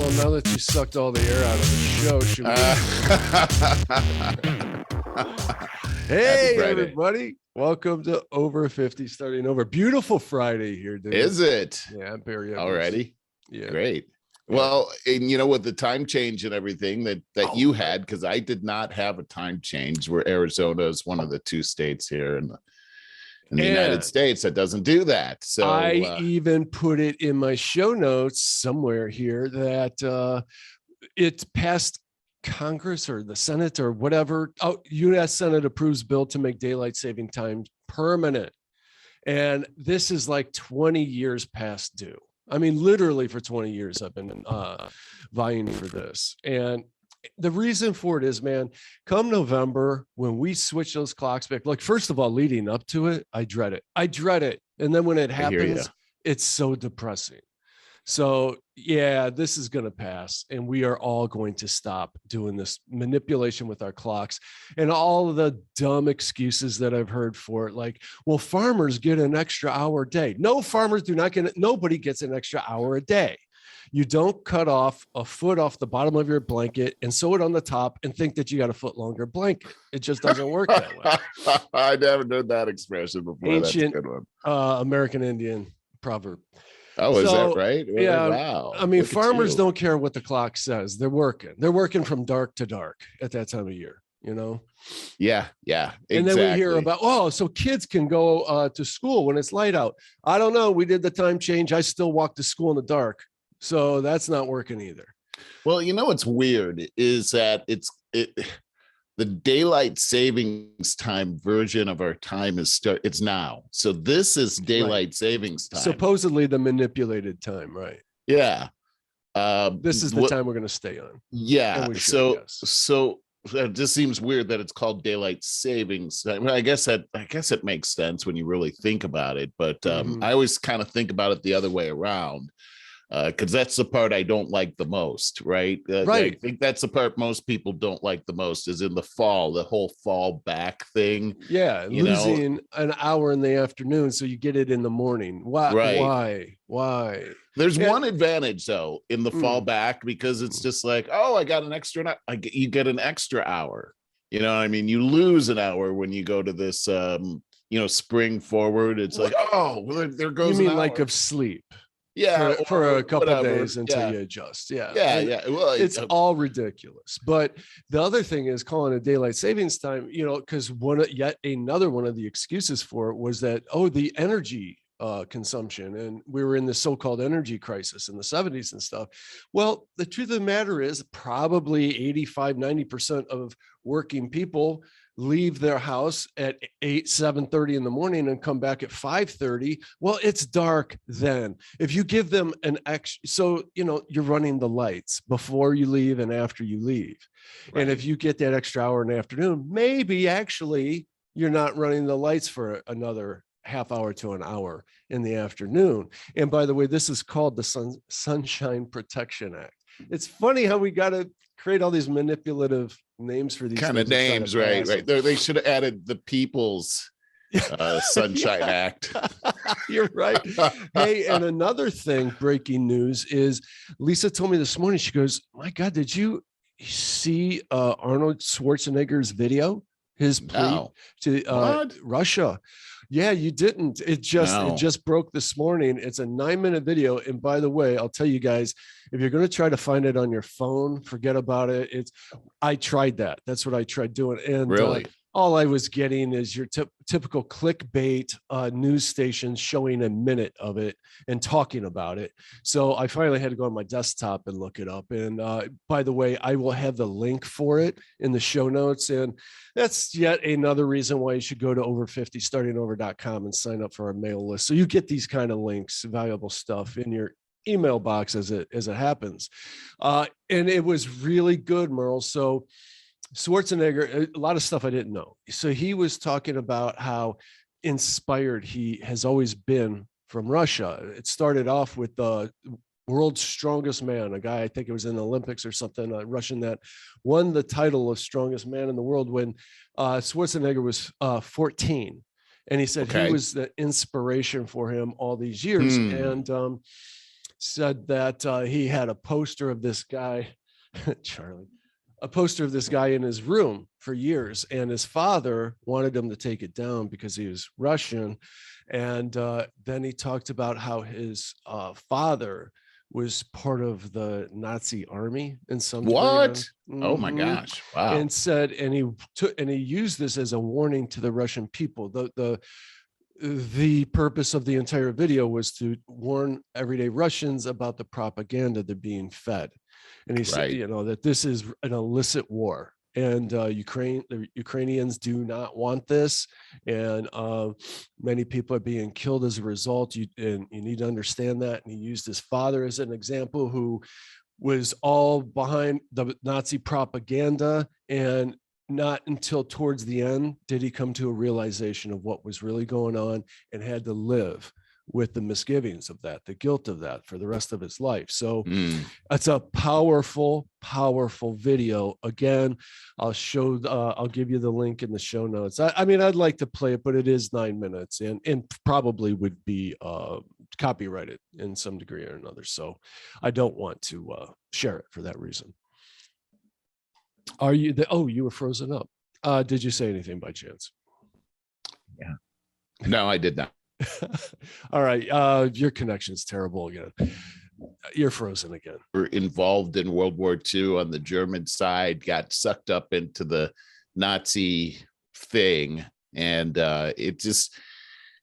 Well, now that you sucked all the air out of the show, should we? Hey, everybody. Welcome to Over 50 Starting Over. Beautiful Friday here, dude. Is it? Yeah, I'm very already. Yeah. Great. Well, and you know, with the time change and everything that you had, because I did not have a time change, where Arizona is one of the two states here in the United States that doesn't do that. So I even put it in my show notes somewhere here that it passed Congress or the Senate or whatever. U.S. Senate approves bill to make daylight saving time permanent. And this is like 20 years past due. I mean, literally for 20 years, I've been vying for this. And the reason for it is, man, come November, when we switch those clocks back, like, first of all, leading up to it, I dread it. And then when it happens, it's so depressing. So yeah, this is going to pass, and we are all going to stop doing this manipulation with our clocks and all of the dumb excuses that I've heard for it. Like, well, farmers get an extra hour a day. No, farmers do not get it. Nobody gets an extra hour a day. You don't cut off a foot off the bottom of your blanket and sew it on the top and think that you got a foot longer blanket. It just doesn't work that way. I never heard that expression before. Ancient, that's a good one. American Indian proverb. Oh, is that right? Yeah. Wow. I mean, farmers don't care what the clock says. They're working from dark to dark at that time of year, you know? Yeah. Exactly. And then we hear about, so kids can go to school when it's light out. I don't know. We did the time change. I still walk to school in the dark. So that's not working either. Well, you know, what's weird is that the daylight savings time version of our time it's now. So this is daylight savings time. Supposedly the manipulated time, right? Yeah. This is the time we're going to stay on. Yeah. So it just seems weird that it's called daylight savings time. I guess it makes sense when you really think about it. But I always kind of think about it the other way around. Because that's the part I don't like the most, right? Right. I think that's the part most people don't like the most, is in the fall, the whole fall back thing. Yeah, losing an hour in the afternoon so you get it in the morning. Why? Right. Why? There's one advantage though in the fall back, because it's just like, I got an extra. You get an extra hour. You know what I mean? You lose an hour when you go to this, spring forward. It's like, there goes. You mean like of sleep? Yeah, for a couple of days until you adjust. Yeah. Well, it's all ridiculous. But the other thing is calling it daylight savings time, because yet another one of the excuses for it was that, the energy consumption, and we were in the so-called energy crisis in the 70s and stuff. Well, the truth of the matter is probably 85-90% of working people leave their house at 7:30 in the morning and come back at 5:30. Well, it's dark then. If you give them an extra, so, you're running the lights before you leave and after you leave. Right. And if you get that extra hour in the afternoon, maybe actually you're not running the lights for another half hour to an hour in the afternoon. And by the way, this is called the Sunshine Protection Act. It's funny how we got to create all these manipulative names for these kind of names, right? They should have added the People's Sunshine Act. You're right. Hey, and another thing, breaking news, is Lisa told me this morning, she goes, my God, did you see Arnold Schwarzenegger's video? His plea to Russia. Yeah, you didn't. It just broke this morning. It's a 9-minute video. And by the way, I'll tell you guys, if you're going to try to find it on your phone, forget about it. I tried that. That's what I tried doing. And really, all I was getting is your typical clickbait news stations showing a minute of it and talking about it. So I finally had to go on my desktop and look it up. And by the way, I will have the link for it in the show notes. And that's yet another reason why you should go to over50startingover.com and sign up for our mail list. So you get these kind of links, valuable stuff in your email box as it happens. And it was really good, Merle. So Schwarzenegger, a lot of stuff I didn't know. So he was talking about how inspired he has always been from Russia. It started off with the world's strongest man, a guy, I think it was in the Olympics or something, a Russian that won the title of strongest man in the world when Schwarzenegger was 14. And he said he was the inspiration for him all these years. And said that he had a poster of this guy, Charlie, a poster of this guy in his room for years, and his father wanted him to take it down because he was Russian. And then he talked about how his father was part of the Nazi army in some what? degree. Oh my gosh! Wow! And said, and he used this as a warning to the Russian people. The purpose of the entire video was to warn everyday Russians about the propaganda they're being fed. And he said, that this is an illicit war, and the Ukrainians do not want this, and many people are being killed as a result. And you need to understand that. And he used his father as an example, who was all behind the Nazi propaganda, and not until towards the end did he come to a realization of what was really going on, and had to live with the misgivings of that, the guilt of that, for the rest of his life. So it's a powerful, powerful video. Again, I'll give you the link in the show notes. I mean, I'd like to play it, but it is 9 minutes, and probably would be copyrighted in some degree or another. So I don't want to share it for that reason. Are you you were frozen up. Did you say anything by chance? Yeah. No, I did not. All right. Your connection's terrible again. You're frozen again. We're involved in World War II on the German side, got sucked up into the Nazi thing. And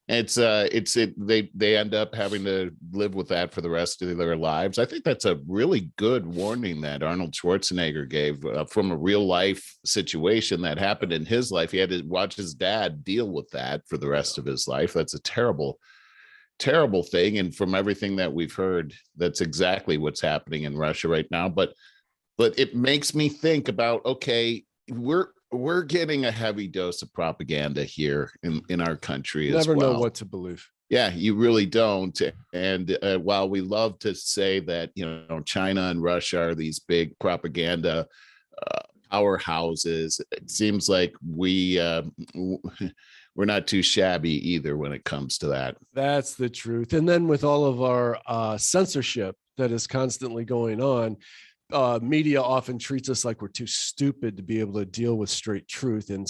they end up having to live with that for the rest of their lives. I think that's a really good warning that Arnold Schwarzenegger gave from a real life situation that happened in his life. He had to watch his dad deal with that for the rest of his life. That's a terrible, terrible thing. And from everything that we've heard, that's exactly what's happening in Russia right now. But it makes me think about, okay, we're getting a heavy dose of propaganda here in our country as well. Never know what to believe. Yeah, you really don't. And while we love to say that, China and Russia are these big propaganda powerhouses, it seems like we're not too shabby either when it comes to that. That's the truth. And then with all of our censorship that is constantly going on, media often treats us like we're too stupid to be able to deal with straight truth and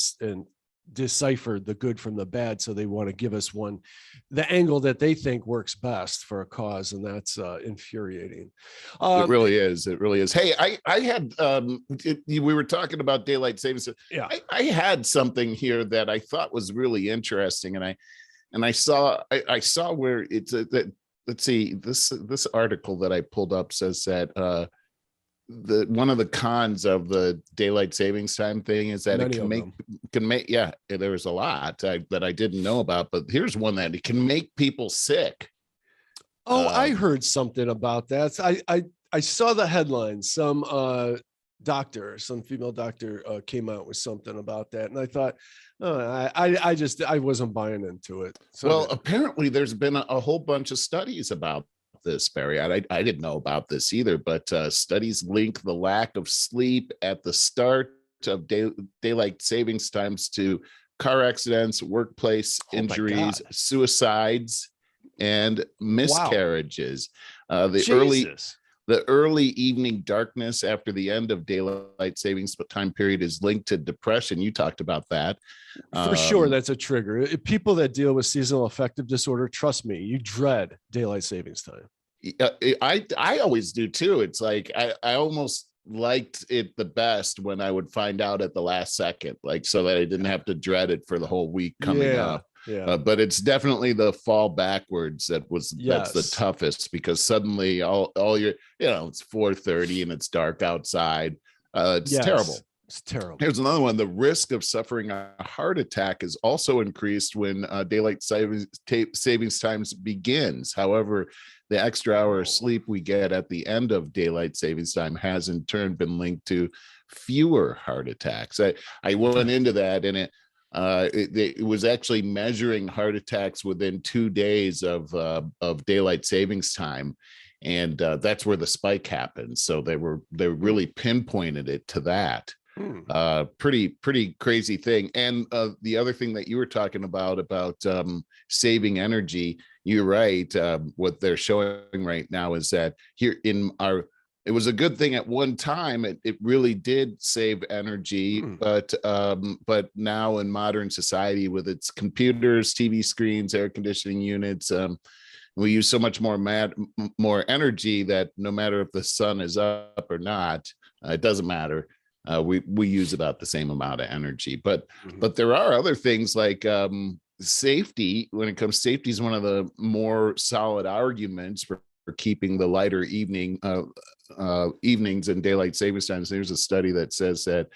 decipher the good from the bad. So they want to give us the angle that they think works best for a cause. And that's infuriating. It really is. It really is. Hey, I had, we were talking about daylight savings. Yeah. I had something here that I thought was really interesting. And I saw where it's let's see, this article that I pulled up says that, one of the cons of the daylight savings time thing is that it can make there was a lot that I didn't know about, but here's one that it can make people sick. I heard something about that. I saw the headline. Some female doctor came out with something about that, and I thought, I wasn't buying into it. So apparently there's been a whole bunch of studies about this, Barry. I didn't know about this either, but studies link the lack of sleep at the start of daylight savings times to car accidents, workplace injuries, suicides, and miscarriages. The early evening darkness after the end of daylight savings time period is linked to depression. You talked about that. For sure, that's a trigger. People that deal with seasonal affective disorder, trust me, you dread daylight savings time. I always do too. It's like I almost liked it the best when I would find out at the last second, like so that I didn't have to dread it for the whole week coming up. Yeah. But it's definitely the fall backwards that's the toughest, because suddenly all your, it's 4:30 and it's dark outside. It's terrible. It's terrible. Here's another one. The risk of suffering a heart attack is also increased when daylight savings times begins. However, the extra hour of sleep we get at the end of daylight savings time has in turn been linked to fewer heart attacks. I went into that, and it was actually measuring heart attacks within 2 days of daylight savings time. And that's where the spike happened. So they really pinpointed it to that. Pretty crazy thing. And the other thing that you were talking about saving energy, you're right. What they're showing right now is that here in our, it was a good thing at one time. It really did save energy, but now in modern society with its computers, TV screens, air conditioning units, we use so much more energy that no matter if the sun is up or not, it doesn't matter. We use about the same amount of energy, but there are other things like safety. When it comes, safety is one of the more solid arguments for keeping the lighter evenings and daylight savings times. There's a study that says that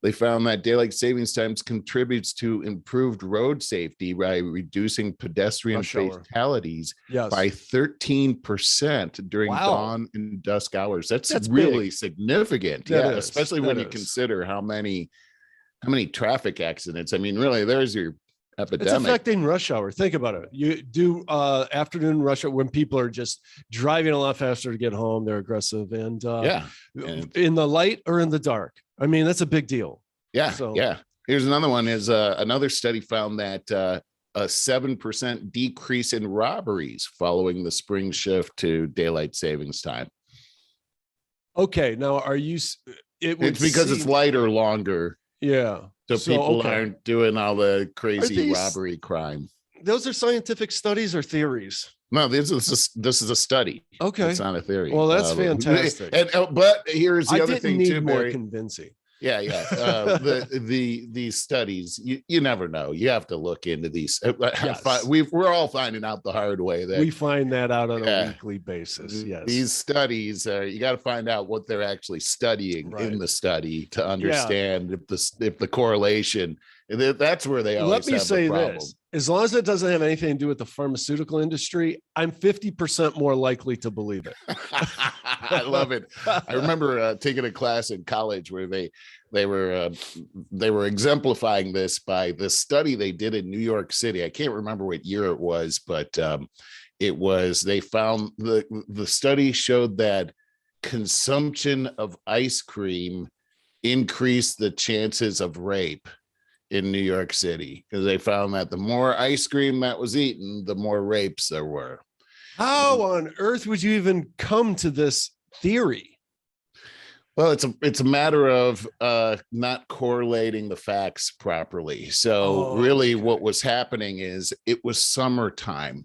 they found that daylight savings times contributes to improved road safety by reducing pedestrian fatalities by 13% during dawn and dusk hours. That's really big. Significant. Especially when you consider how many traffic accidents. I mean, really, there's your epidemic. It's affecting rush hour. Think about it. You do afternoon rush hour when people are just driving a lot faster to get home. They're aggressive and in the light or in the dark. I mean, that's a big deal. Here's another one. Is another study found that a 7% decrease in robberies following the spring shift to daylight savings time. Okay, now are you? It's because it's lighter longer. Yeah. So people aren't doing all the crazy robbery crime. Those are scientific studies or theories? No, this is a study. Okay. It's not a theory. Well, that's fantastic. But here's the other thing too, more Barry. Convincing. These studies, you never know. You have to look into these. Yes. We're all finding out the hard way. That we find that out on a weekly basis. Yes. These studies, you got to find out what they're actually studying in the study to understand if the correlation. That's where they always have the problem. This. As long as it doesn't have anything to do with the pharmaceutical industry, I'm 50% more likely to believe it. I love it. I remember taking a class in college where they were exemplifying this by this study they did in New York City. I can't remember what year it was, but they found the study showed that consumption of ice cream increased the chances of rape in New York City, because they found that the more ice cream that was eaten, the more rapes there were. How on earth would you even come to this theory? Well, it's a matter of not correlating the facts properly. So what was happening is it was summertime.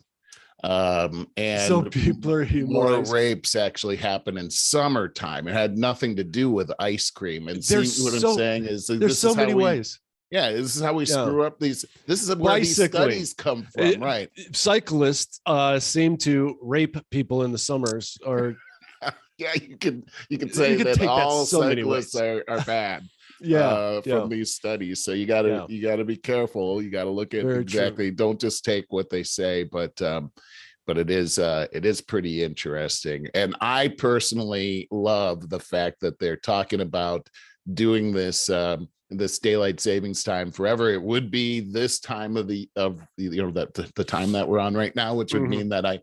And so people are more rapes actually happen in summertime. It had nothing to do with ice cream. And see what I'm saying is there's so many ways. Yeah, this is how we screw up these. This is where these studies come from, right? Cyclists seem to rape people in the summers, or you can say that all cyclists are bad. From these studies. So you gotta be careful. You gotta look at exactly. True. Don't just take what they say, but it is pretty interesting. And I personally love the fact that they're talking about doing this daylight savings time forever. It would be this time of the time that we're on right now, which would mean that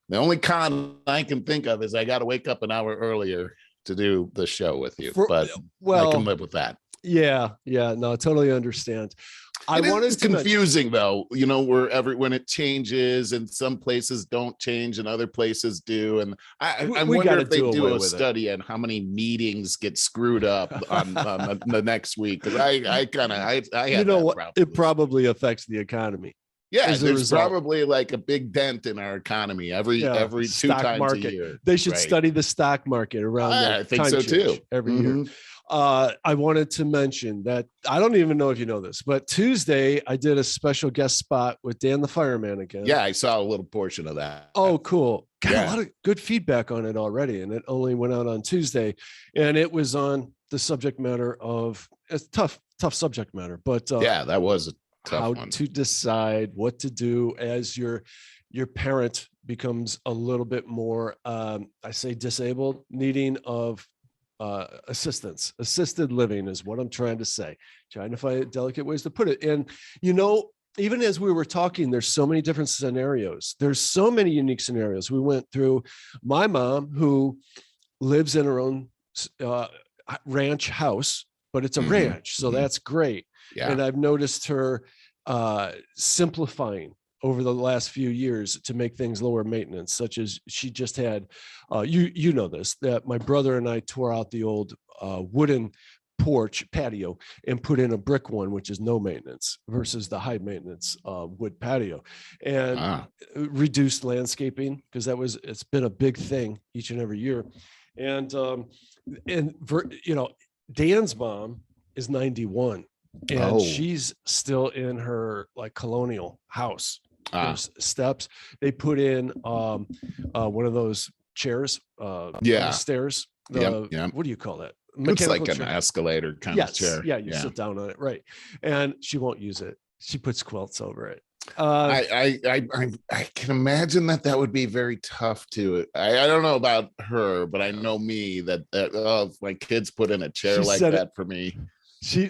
the only con I can think of is I got to wake up an hour earlier to do the show with you, but I can live with that. No, I totally understand. It's confusing though, when it changes and some places don't change and other places do. And I wonder if they do a study on how many meetings get screwed up on the next week. Cause it probably affects the economy. Yeah, there's probably like a big dent in our economy every 2 times a year. They should study the stock market around I think so too. Every year. I wanted to mention that I don't even know if you know this, but Tuesday I did a special guest spot with Dan the Fireman again. Yeah, I saw a little portion of that. Oh, cool. Got a lot of good feedback on it already, and it only went out on Tuesday, and it was on the subject matter of it's tough subject matter, but that was a tough one. To decide what to do as your parent becomes a little bit more, I say disabled, needing of assisted living is what I'm trying to say, trying to find delicate ways to put it. And, even as we were talking, there's so many different scenarios. There's so many unique scenarios. We went through my mom, who lives in her own ranch house, but it's a ranch. So that's great. Yeah. And I've noticed her simplifying over the last few years to make things lower maintenance, such as she just had, you know this, that my brother and I tore out the old wooden porch patio and put in a brick one, which is no maintenance versus the high maintenance wood patio, and reduced landscaping, because it's been a big thing each and every year. And Dan's mom is 91 and she's still in her like colonial house. There's steps. They put in one of those chairs, stairs. What do you call that? It's like an escalator kind of chair. Yeah, you sit down on it, right? And she won't use it. She puts quilts over it. I can imagine that would be very tough to. I don't know about her, but I know me that if my kids put in a chair like that for me.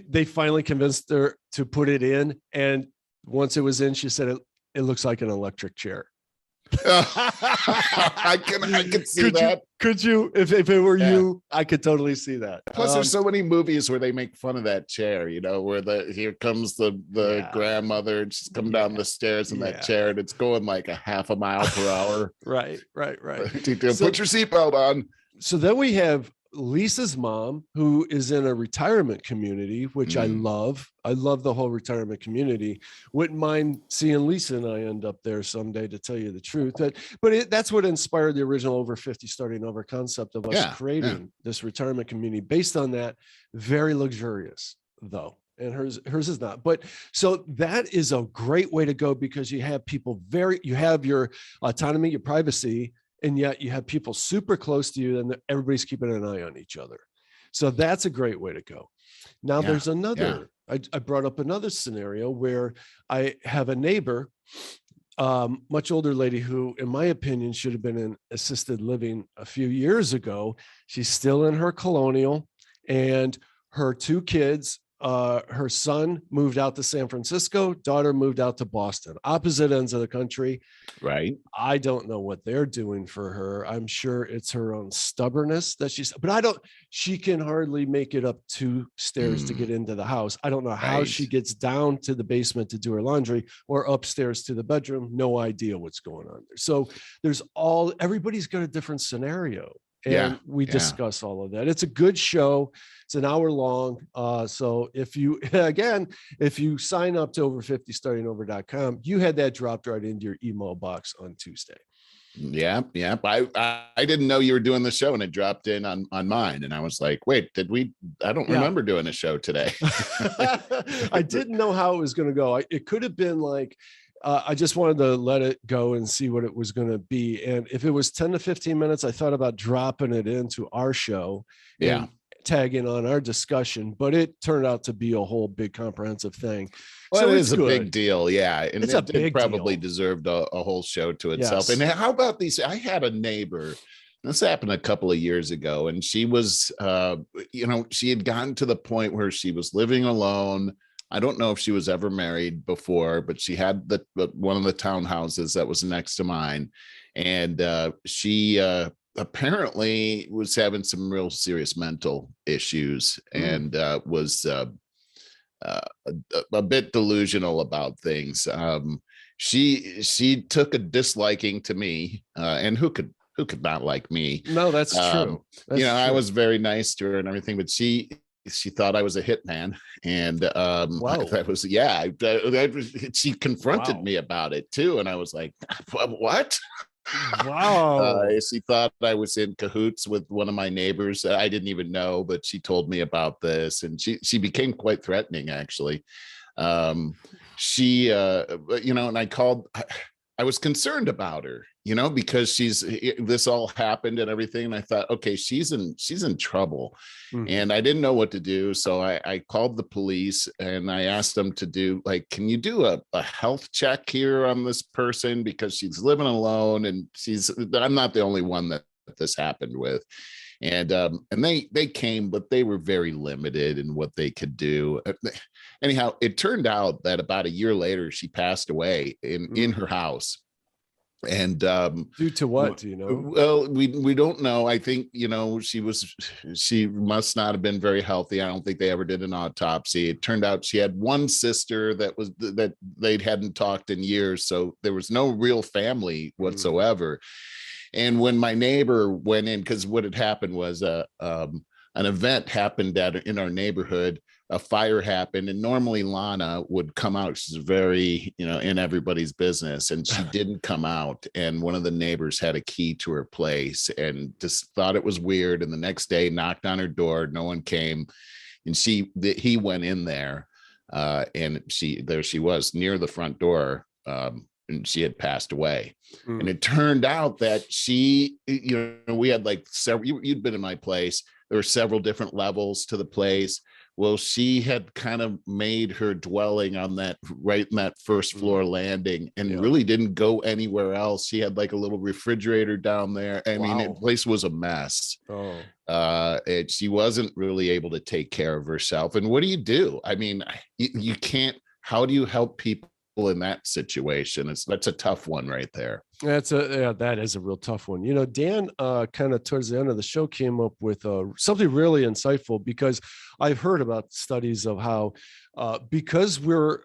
They finally convinced her to put it in, and once it was in, she said it looks like an electric chair. I can see that. Could you, if it were you, I could totally see that. Plus, there's so many movies where they make fun of that chair, where here comes the grandmother and she's coming down the stairs in that chair and it's going like a half a mile per hour. Right. Put your seatbelt on. So then we have Lisa's mom, who is in a retirement community, which I love. I love the whole retirement community. Wouldn't mind seeing Lisa and I end up there someday, to tell you the truth. But that's what inspired the original Over 50 Starting Over concept of us creating this retirement community based on that. Very luxurious, though. And hers is not. But so that is a great way to go, because you have people you have your autonomy, your privacy, and yet you have people super close to you and everybody's keeping an eye on each other. So that's a great way to go. Now there's another, I brought up another scenario where I have a neighbor, much older lady who, in my opinion, should have been in assisted living a few years ago. She's still in her colonial, and her two kids, her son moved out to San Francisco, daughter moved out to Boston, opposite ends of the country. Right. I don't know what they're doing for her. I'm sure it's her own stubbornness she can hardly make it up 2 stairs to get into the house. I don't know how she gets down to the basement to do her laundry or upstairs to the bedroom. No idea what's going on there. So everybody's got a different scenario. And we discuss all of that. It's a good show. It's an hour long. So if you sign up to over50startingover.com, you had that dropped right into your email box on Tuesday. Yeah. I didn't know you were doing the show, and it dropped in on mine. And I was like, wait, I don't remember doing a show today. I didn't know how it was going to go. It could have been like, I just wanted to let it go and see what it was going to be. And if it was 10 to 15 minutes, I thought about dropping it into our show and tagging on our discussion, but it turned out to be a whole big comprehensive thing. Well, so it is a big deal. Yeah. And it probably deserved a whole show to itself. Yes. And how about these? I had a neighbor, this happened a couple of years ago, and she was, she had gotten to the point where she was living alone. I don't know if she was ever married before, but she had one of the townhouses that was next to mine. And she apparently was having some real serious mental issues and was a bit delusional about things. She took a disliking to me, and who could not like me? No, that's true. That's true. I was very nice to her and everything, but she thought I was a hitman, and she confronted me about it too, and I was like, what? Wow. She thought I was in cahoots with one of my neighbors. I didn't even know, but she told me about this, and she became quite threatening, actually. And I called. I was concerned about her, because this all happened and everything. And I thought, okay, she's in trouble. And I didn't know what to do. So I called the police and I asked them to do, can you do a health check here on this person? Because she's living alone, and I'm not the only one that this happened with. And they came, but they were very limited in what they could do. Anyhow, it turned out that about a year later, she passed away in her house. And due to what, do you know? Well, we don't know. I think, she must not have been very healthy. I don't think they ever did an autopsy. It turned out she had one sister that they hadn't talked in years, so there was no real family whatsoever. And when my neighbor went in, because what had happened was an event happened in our neighborhood. A fire happened, and normally Lana would come out. She's very, in everybody's business, and she didn't come out. And one of the neighbors had a key to her place and just thought it was weird. And the next day knocked on her door. No one came. And he went in there, and there she was near the front door. And she had passed away. And it turned out that we had like several, you'd been in my place. There were several different levels to the place. Well, she had kind of made her dwelling on right in that first floor landing, and really didn't go anywhere else. She had like a little refrigerator down there. I mean, the place was a mess. And she wasn't really able to take care of herself. And what do you do? I mean, you can't, how do you help people in that situation? That's a tough one right there. That is a real tough one. Dan kind of towards the end of the show came up with something really insightful, because I've heard about studies of how because we're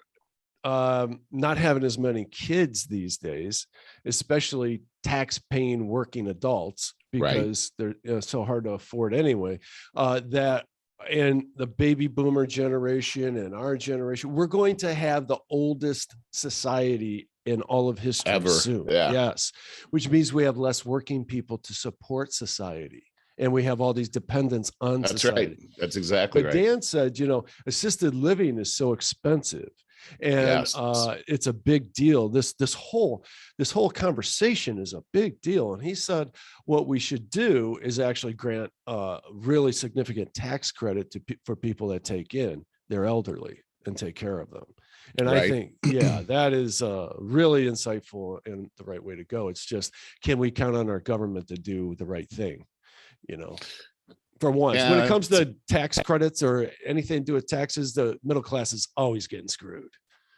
not having as many kids these days, especially tax paying working adults, because they're so hard to afford anyway, that and the baby boomer generation and our generation, we're going to have the oldest society in all of history ever soon. Yes. Which means we have less working people to support society. And we have all these dependents on society. Right. That's exactly right. But Dan said, assisted living is so expensive. And it's a big deal. This whole conversation is a big deal. And he said what we should do is actually grant really significant tax credit for people that take in their elderly and take care of them. And I think, that is really insightful and the right way to go. It's just, can we count on our government to do the right thing? For once, when it comes to tax credits or anything to do with taxes, the middle class is always getting screwed.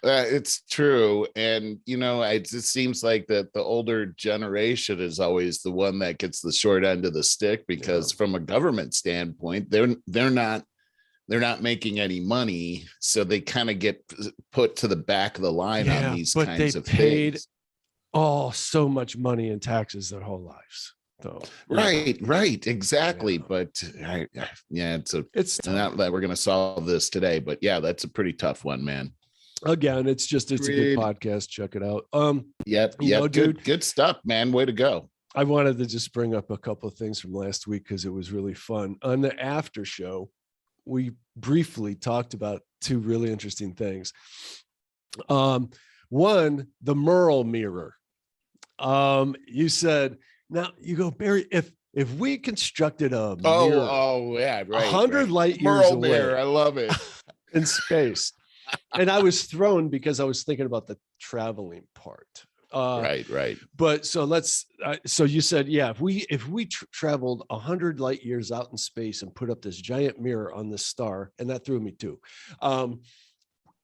It's true. And, it just seems like that the older generation is always the one that gets the short end of the stick, because from a government standpoint, they're not making any money. So they kind of get put to the back of the line on these kinds of things. So much money in taxes their whole lives. So, right, exactly. But it's not that we're going to solve this today, but that's a pretty tough one, man. Again, it's a good podcast. Check it out. Dude, good stuff, man. Way to go. I wanted to just bring up a couple of things from last week because it was really fun. On the after show, we briefly talked about two really interesting things. One, the Merle Mirror. You said, now you go, Barry, if we constructed a mirror, 100 light years away, mirror, I love it, in space, and I was thrown because I was thinking about the traveling part. Right. But so so you said, if we traveled 100 light years out in space and put up this giant mirror on this star, and that threw me too.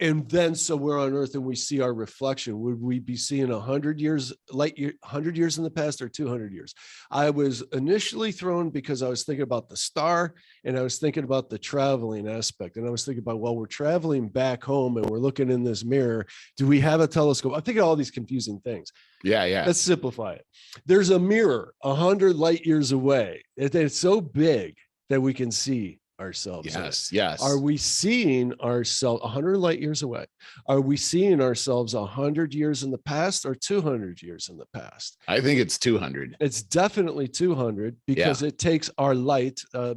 And then, so we're on Earth and we see our reflection. Would we be seeing 100 years, 100 years in the past, or 200 years? I was initially thrown because I was thinking about the star, and I was thinking about the traveling aspect. And I was thinking about, well, we're traveling back home and we're looking in this mirror. Do we have a telescope? I'm thinking all these confusing things. Yeah. Let's simplify it. There's a mirror 100 light years away. It's so big that we can see ourselves. Yes. Are we seeing ourselves 100 light years away? Are we seeing ourselves 100 years in the past or 200 years in the past? I think it's 200. It's definitely 200 because it takes our light to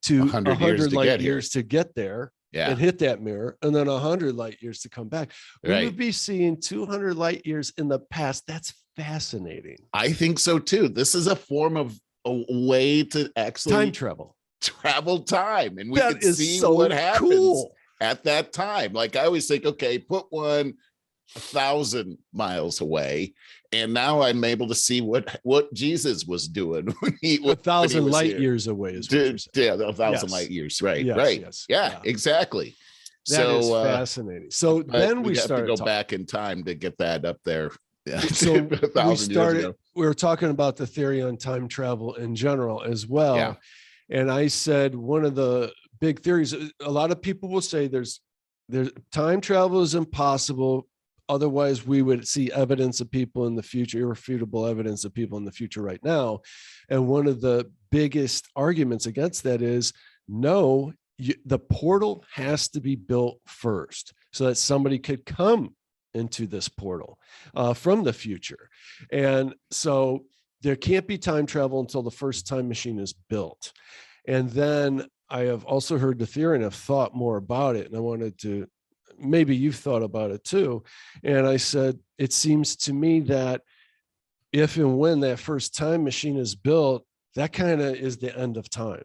100 light years to get there and hit that mirror, and then 100 light years to come back. We would be seeing 200 light years in the past. That's fascinating. I think so too. This is a form of a way to actually time travel time, and we can see what happens at that time. Like I always think, okay, put one 1,000 miles away, and now I'm able to see what Jesus was doing when he 1,000 light years away is 1,000 light years, right? Exactly. That is fascinating. So then we have start to go back in time to get that up there Yeah. So we were talking about the theory on time travel in general as well. Yeah. And I said, one of the big theories, a lot of people will say there's time travel is impossible. Otherwise, we would see evidence of people in the future, irrefutable evidence of people in the future right now. And one of the biggest arguments against that is, no, the portal has to be built first so that somebody could come into this portal from the future. And so there can't be time travel until the first time machine is built. And then I have also heard the theory and have thought more about it. And I wanted to, maybe you've thought about it too. And I said, it seems to me that if and when that first time machine is built, that kind of is the end of time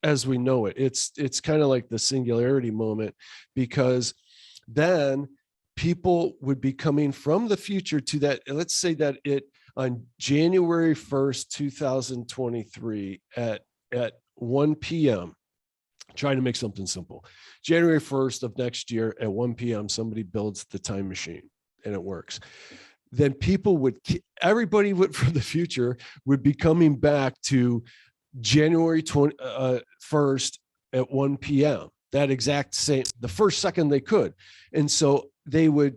as we know it. It's kind of like the singularity moment, because then people would be coming from the future to that. Let's say that it on January 1st, 2023 at 1 p.m., trying to make something simple. January 1st of next year at 1 p.m., somebody builds the time machine and it works. Then everybody from the future would be coming back to January 1st at 1 p.m. That exact same, the first second they could. And so they would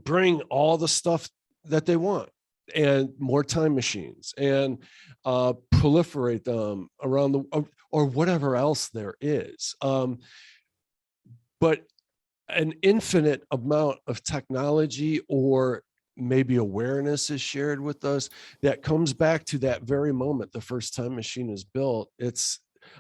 bring all the stuff that they want and more time machines and proliferate them around or whatever else there is. But an infinite amount of technology or maybe awareness is shared with us that comes back to that very moment the first time machine is built.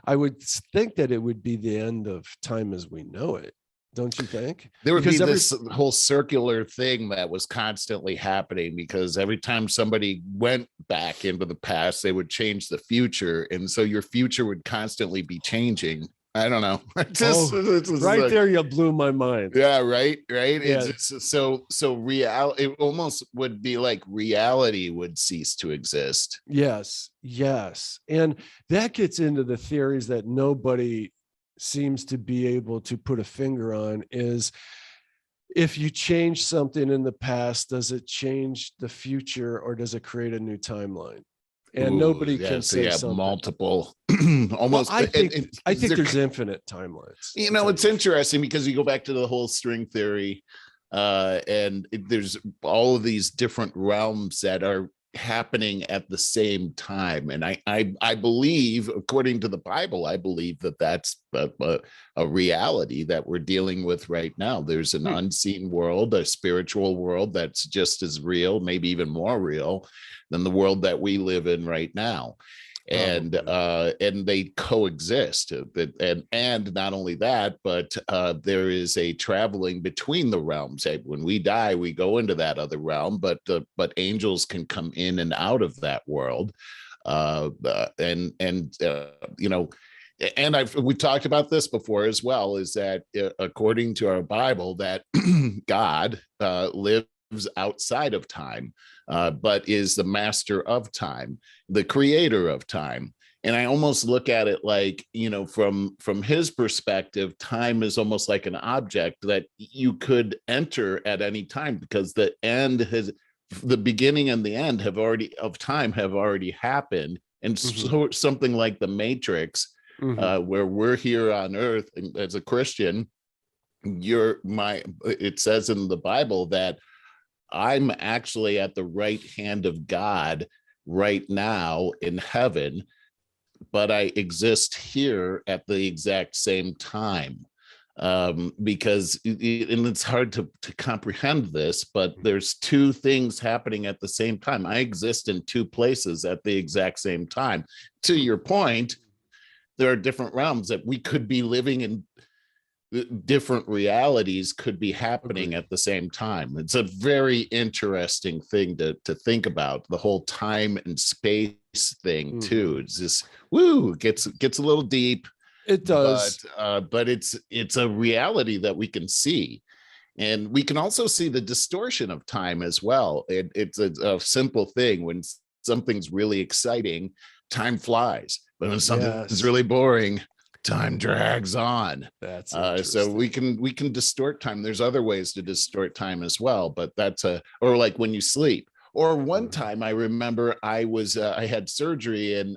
I would think that it would be the end of time as we know it. Don't you think? There would be this whole circular thing that was constantly happening, because every time somebody went back into the past, they would change the future. And so your future would constantly be changing. I don't know. Right there, you blew my mind. Yeah, right. Yeah. It's so reality. It almost would be like reality would cease to exist. Yes. And that gets into the theories that nobody seems to be able to put a finger on, is if you change something in the past, does it change the future or does it create a new timeline? And nobody can say something. Multiple almost. Well, I think there's infinite timelines. It's interesting because you go back to the whole string theory, and there's all of these different realms that are happening at the same time. And I believe, according to the Bible, I believe that that's a reality that we're dealing with right now. There's an unseen world, a spiritual world that's just as real, maybe even more real than the world that we live in right now. And they coexist. And not only that, but there is a traveling between the realms. When we die, we go into that other realm, but angels can come in and out of that world. We talked about this before as well, is that according to our Bible, that God lives outside of time, but is the master of time, the creator of time. And I almost look at it like, from his perspective, time is almost like an object that you could enter at any time, because the beginning and the end have already happened. And so something like the Matrix, where we're here on Earth, and as a Christian, it says in the Bible that I'm actually at the right hand of God right now in heaven, but I exist here at the exact same time. Because it's hard to comprehend this, but there's two things happening at the same time. I exist in two places at the exact same time. To your point, there are different realms that we could be living in. Different realities could be happening at the same time. It's a very interesting thing to think about, the whole time and space thing too. It's just gets a little deep. It does, but it's a reality that we can see, and we can also see the distortion of time as well. It's a simple thing. When something's really exciting, time flies, but when something is really boring, time drags on. That's so we can distort time. There's other ways to distort time as well, but or like when you sleep, Or one time I remember I had surgery, and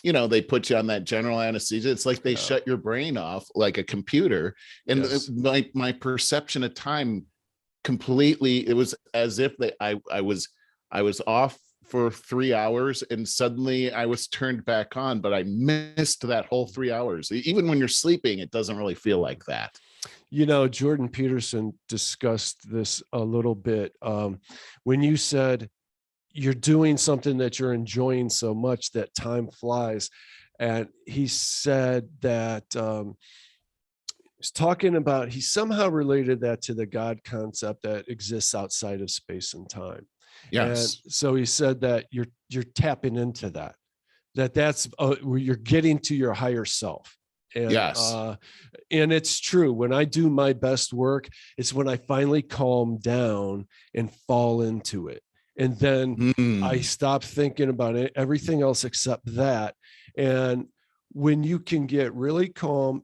they put you on that general anesthesia. It's like they shut your brain off like a computer. And my perception of time completely, it was as if I was off for 3 hours, and suddenly I was turned back on, but I missed that whole 3 hours. Even when you're sleeping, it doesn't really feel like that. Jordan Peterson discussed this a little bit. When you said you're doing something that you're enjoying so much that time flies. And he said that he's talking about, he somehow related that to the God concept that exists outside of space and time. Yes. And so he said that you're tapping into that's where you're getting to your higher self. And, yes. And it's true. When I do my best work, it's when I finally calm down and fall into it. And then I stop thinking about it, everything else except that. And when you can get really calm,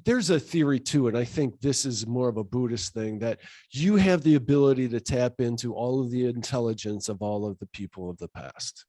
there's a theory to it. I think this is more of a Buddhist thing, that you have the ability to tap into all of the intelligence of all of the people of the past.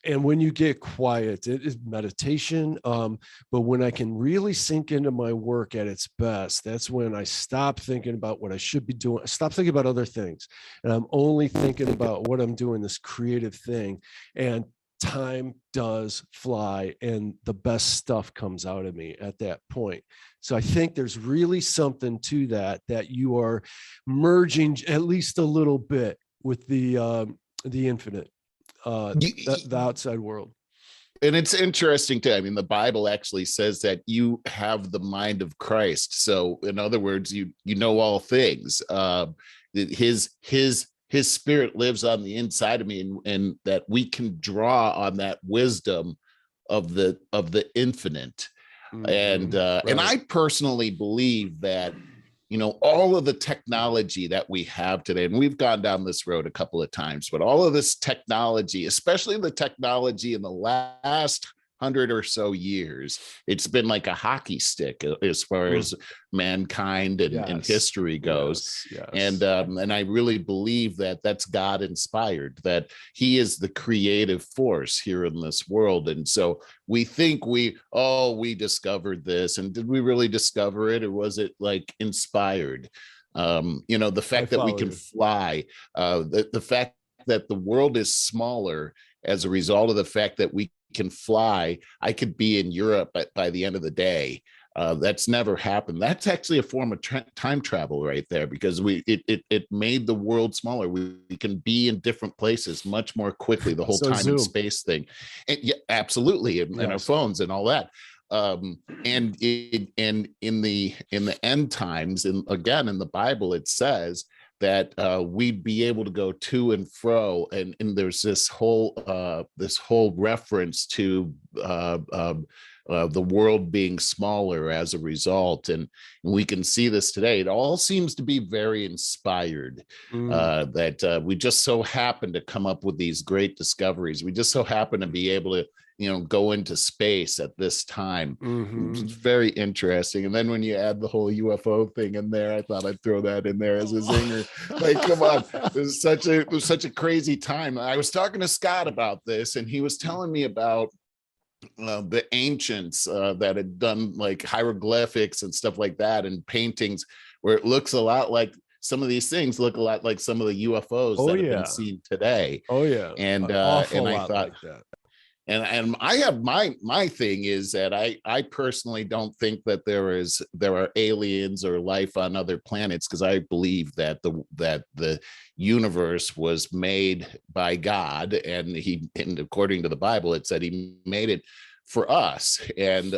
And when you get quiet, it is meditation. But when I can really sink into my work at its best, that's when I stop thinking about what I should be doing. I stop thinking about other things. And I'm only thinking about what I'm doing, this creative thing. And time does fly, and the best stuff comes out of me at that point. So I think there's really something to that you are merging at least a little bit with the infinite. The outside world. And it's interesting too. I mean, the Bible actually says that you have the mind of Christ. So in other words, you know all things. His spirit lives on the inside of me, and that we can draw on that wisdom of the infinite. And I personally believe that all of the technology that we have today, and we've gone down this road a couple of times, but all of this technology, especially the technology in the last 100 or so years, it's been like a hockey stick as far as mankind and history goes. Yes. And I really believe that that's God inspired, that he is the creative force here in this world. And so we think we discovered this, and did we really discover it, or was it like inspired? The fact that we can fly, the fact that the world is smaller as a result of the fact that we can fly. I could be in Europe by the end of the day. That's never happened. That's actually a form of time travel right there, because it made the world smaller. We can be in different places much more quickly. The whole time and space thing, and absolutely, and our phones and all that. And in the end times, and again in the Bible, it says that we'd be able to go to and fro, and there's this whole reference to the world being smaller as a result, and we can see this today. It all seems to be very inspired. That we just so happen to come up with these great discoveries. We just so happen to be able to go into space at this time. It's very interesting. And then when you add the whole UFO thing in there, I thought I'd throw that in there as a zinger. Like, come on, it was such a crazy time. I was talking to Scott about this, and he was telling me about the ancients that had done like hieroglyphics and stuff like that, and paintings where it looks a lot like, some of these things look a lot like some of the UFOs that have been seen today. And I thought like that. And I have my thing is that I personally don't think that there are aliens or life on other planets, because I believe that the universe was made by God, and according to the Bible, it said he made it for us, and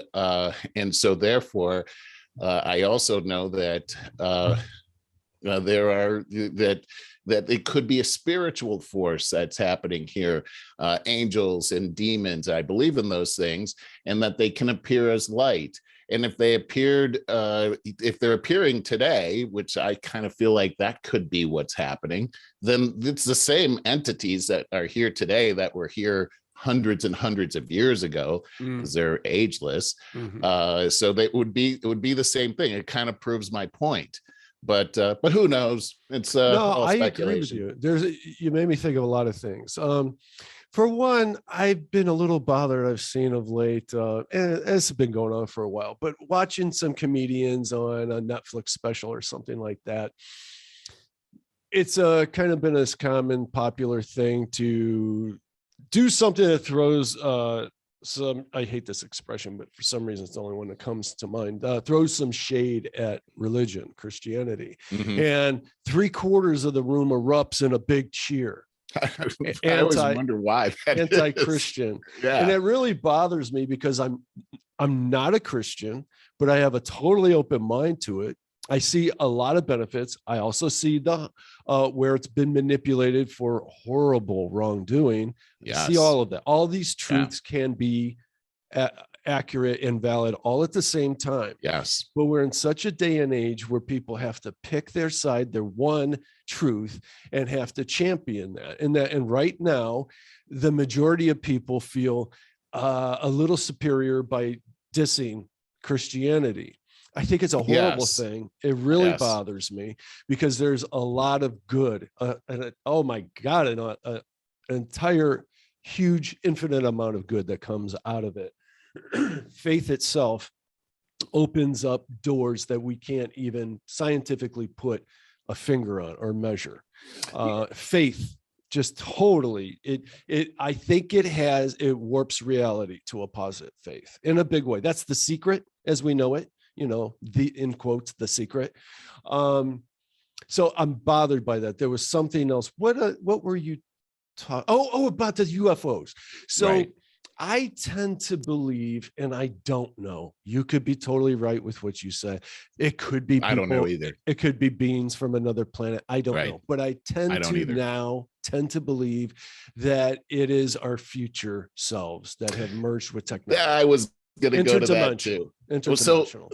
so therefore I also know that that it could be a spiritual force that's happening here, angels and demons. I believe in those things, and that they can appear as light. And if they're appearing today, which I kind of feel like that could be what's happening, then it's the same entities that are here today that were here hundreds and hundreds of years ago, because they're ageless. So it would be the same thing. It kind of proves my point. but who knows? It's No, all I agree with speculation. you. You made me think of a lot of things. For one, I've been a little bothered. I've seen of late, and it's been going on for a while, but watching some comedians on a Netflix special or something like that. It's kind of been a common popular thing to do something that throws some, I hate this expression, but for some reason it's the only one that comes to mind, throws some shade at religion, Christianity. Mhm. And 3/4 of the room erupts in a big cheer. I always wonder why. Anti-Christian. Yeah. And it really bothers me because I'm not a Christian, but I have a totally open mind to it. I see a lot of benefits. I also see the where it's been manipulated for horrible wrongdoing. Yes. I see all of that. All these truths can be accurate and valid all at the same time. Yes. But we're in such a day and age where people have to pick their side, their one truth, and have to champion that. And right now, the majority of people feel a little superior by dissing Christianity. I think it's a horrible thing. It really bothers me because there's a lot of good. Oh my God, an entire huge infinite amount of good that comes out of it. Faith itself opens up doors that we can't even scientifically put a finger on or measure. Faith just totally, I think it warps reality to a positive faith in a big way. That's the secret as we know it. In quotes, the secret. So I'm bothered by that. There was something else. What were you talking? Oh, about the UFOs. So right. I tend to believe, and I don't know, you could be totally right with what you said. It could be people, I don't know either. It could be beings from another planet. I don't know. But I tend to believe that it is our future selves that have merged with technology. Yeah, I was gonna go to that too.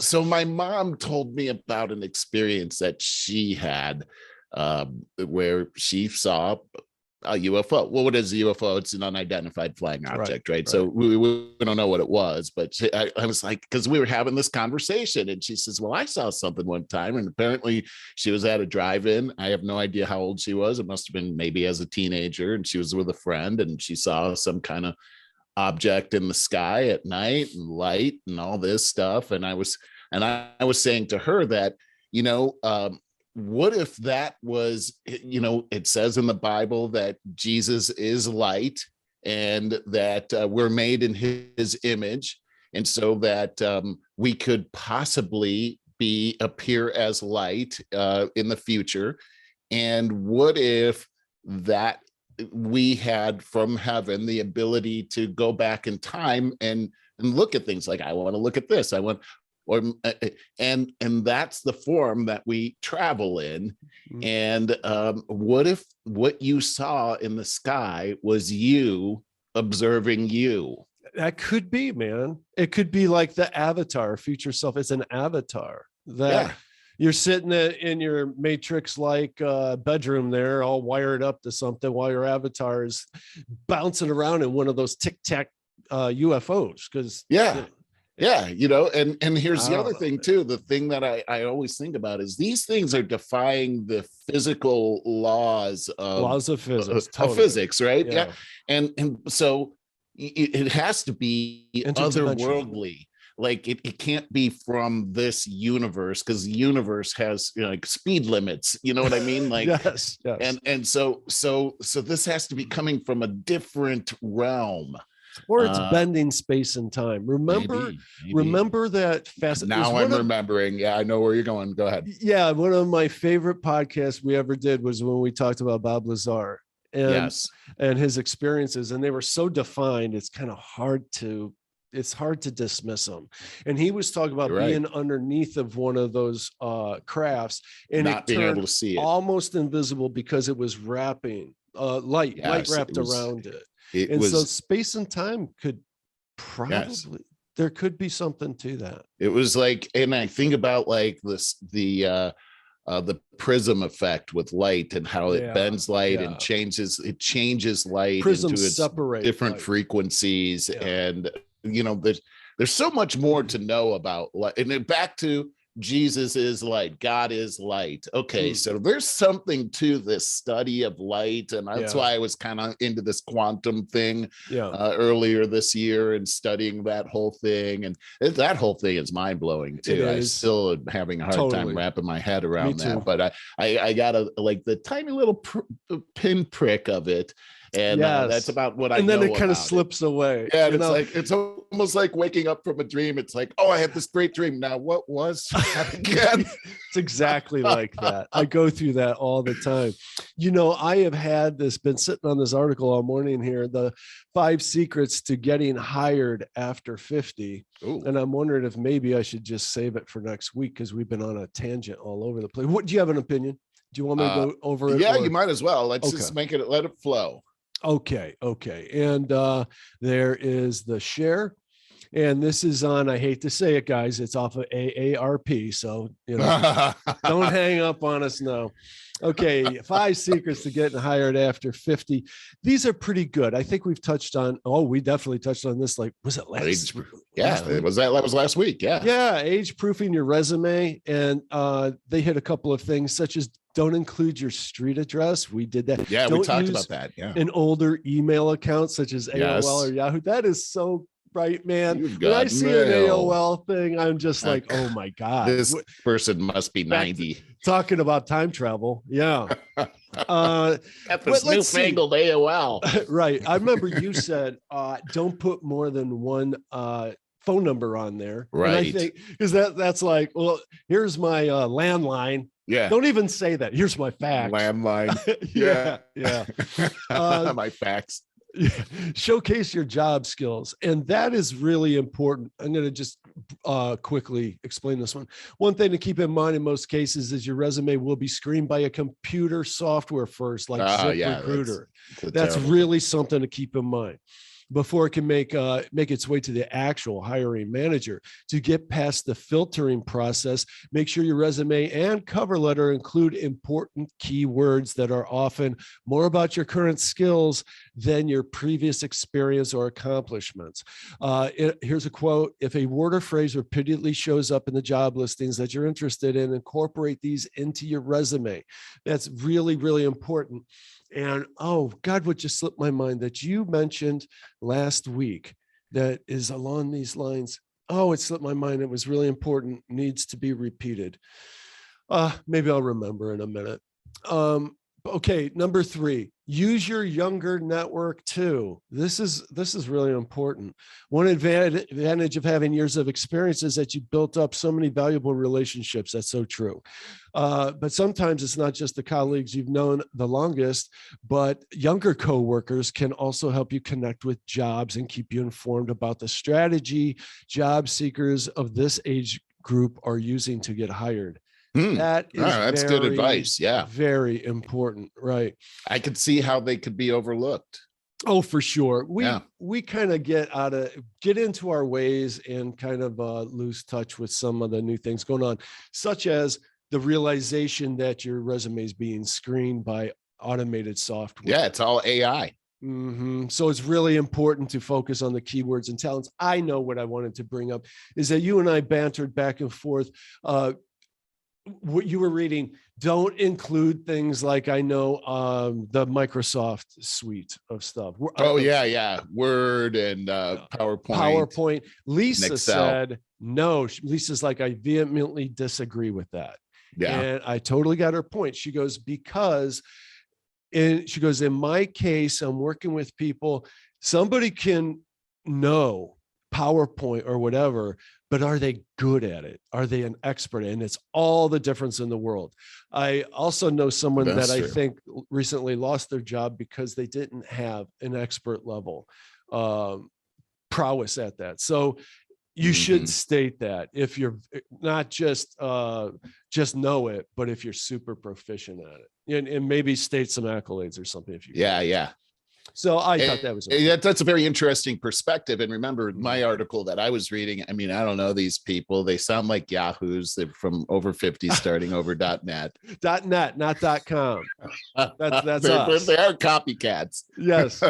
So my mom told me about an experience that she had where she saw a UFO. Well, what is a UFO? It's an unidentified flying object, right? So we don't know what it was, but I was like, because we were having this conversation, and she says, well, I saw something one time, and apparently she was at a drive-in. I have no idea how old she was. It must have been maybe as a teenager, and she was with a friend, and she saw some kind of object in the sky at night and light and all this stuff. And I was saying to her that, what if that was, it says in the Bible that Jesus is light and that we're made in his image. And so that we could possibly appear as light in the future. And what if that we had from heaven the ability to go back in time and look at things like, I want to look at this. And that's the form that we travel in. And what if what you saw in the sky was you observing you? That could be, man. It could be like the avatar, future self. It's an avatar that you're sitting in your matrix-like bedroom there, all wired up to something, while your avatar is bouncing around in one of those tic-tac UFOs. Because and here's the other thing too. The thing that I always think about is these things are defying the physical laws of physics, of physics, right? Yeah. And so it has to be otherworldly. Like it can't be from this universe, because the universe has like speed limits. You know what I mean? Like yes. And so this has to be coming from a different realm. Or it's bending space and time. Remember that fast. Now I'm remembering. Yeah, I know where you're going. Go ahead. Yeah, one of my favorite podcasts we ever did was when we talked about Bob Lazar and his experiences, and they were so defined. It's kind of hard to dismiss them. And he was talking about being underneath of one of those crafts and not being able to see it, almost invisible because it was wrapping light wrapped around it. So space and time could probably there could be something to that. It was like, and I think about like this the prism effect with light and how it bends light and changes light Prisms into its different frequencies. And there's so much more to know about light. And then back to Jesus is light, God is light. Okay, so there's something to this study of light, and that's why I was kind of into this quantum thing earlier this year and studying that whole thing. And that whole thing is mind-blowing too. I still am having a hard time wrapping my head around that, but I got like the tiny little pinprick of it. And that's about what I know. And then it kind of slips away. Yeah, and it's almost like waking up from a dream. It's like, oh, I had this great dream. Now what was again? It's exactly like that. I go through that all the time. I have been sitting on this article all morning here, the 5 secrets to getting hired after 50. Ooh. And I'm wondering if maybe I should just save it for next week, because we've been on a tangent all over the place. What do you have an opinion? Do you want me to go over it? Yeah, you might as well. Let's just let it flow. Okay. And there is the share. And this is on, I hate to say it, guys, it's off of AARP. So, don't hang up on us now. Okay. 5 secrets to getting hired after 50. These are pretty good. I think we definitely touched on this. Like, was it last week? Yeah. That was last week. Yeah. Yeah. Age proofing your resume. And they hit a couple of things, such as don't include your street address. We did that. Yeah. We talked about that. Yeah. An older email account, such as AOL or Yahoo. That is so right, man. When I see an AOL thing, I'm just like, oh my God. This person must be 90. Talking about time travel. Yeah. Got this newfangled AOL. Right. I remember you said, don't put more than one phone number on there. Right. And I think, because that's like, well, here's my landline. Yeah. Don't even say that. Here's my fax. Landline. Yeah. My fax. Showcase your job skills. And that is really important. I'm going to just quickly explain this one. One thing to keep in mind in most cases is your resume will be screened by a computer software first, like ZipRecruiter. That's really something to keep in mind before it can make its way to the actual hiring manager. To get past the filtering process, make sure your resume and cover letter include important keywords that are often more about your current skills than your previous experience or accomplishments. Here's a quote: if a word or phrase repeatedly shows up in the job listings that you're interested in, incorporate these into your resume. That's really, really important. And oh God, what just slipped my mind that you mentioned last week that is along these lines. Oh, it slipped my mind. It was really important. Needs to be repeated. Maybe I'll remember in a minute. Okay, number 3, use your younger network too. This is really important. One advantage of having years of experience is that you built up so many valuable relationships. That's so true. But sometimes it's not just the colleagues you've known the longest, but younger coworkers can also help you connect with jobs and keep you informed about the strategy job seekers of this age group are using to get hired. That's good advice. Yeah. Very important. Right. I could see how they could be overlooked. Oh, for sure. We kind of get into our ways and kind of lose touch with some of the new things going on, such as the realization that your resume is being screened by automated software. Yeah. It's all AI. Mm-hmm. So it's really important to focus on the keywords and talents. I know what I wanted to bring up is that you and I bantered back and forth. What you were reading, don't include things like, I know, the Microsoft suite of stuff. Word and PowerPoint. Lisa said no. Lisa's like, I vehemently disagree with that. Yeah. And I totally got her point. She goes, in my case, I'm working with people, somebody can know PowerPoint or whatever, but are they good at it? Are they an expert? And it's all the difference in the world. I also know someone that I think recently lost their job because they didn't have an expert level prowess at that. So you should state that if you're not just know it, but if you're super proficient at it, and maybe state some accolades or something. If you Yeah. So I thought that was that's a very interesting perspective. And remember my article that I was reading. I mean, I don't know these people. They sound like yahoos. They're from over 50 starting over .net. .net, not .com. That's us. They are copycats. Yes.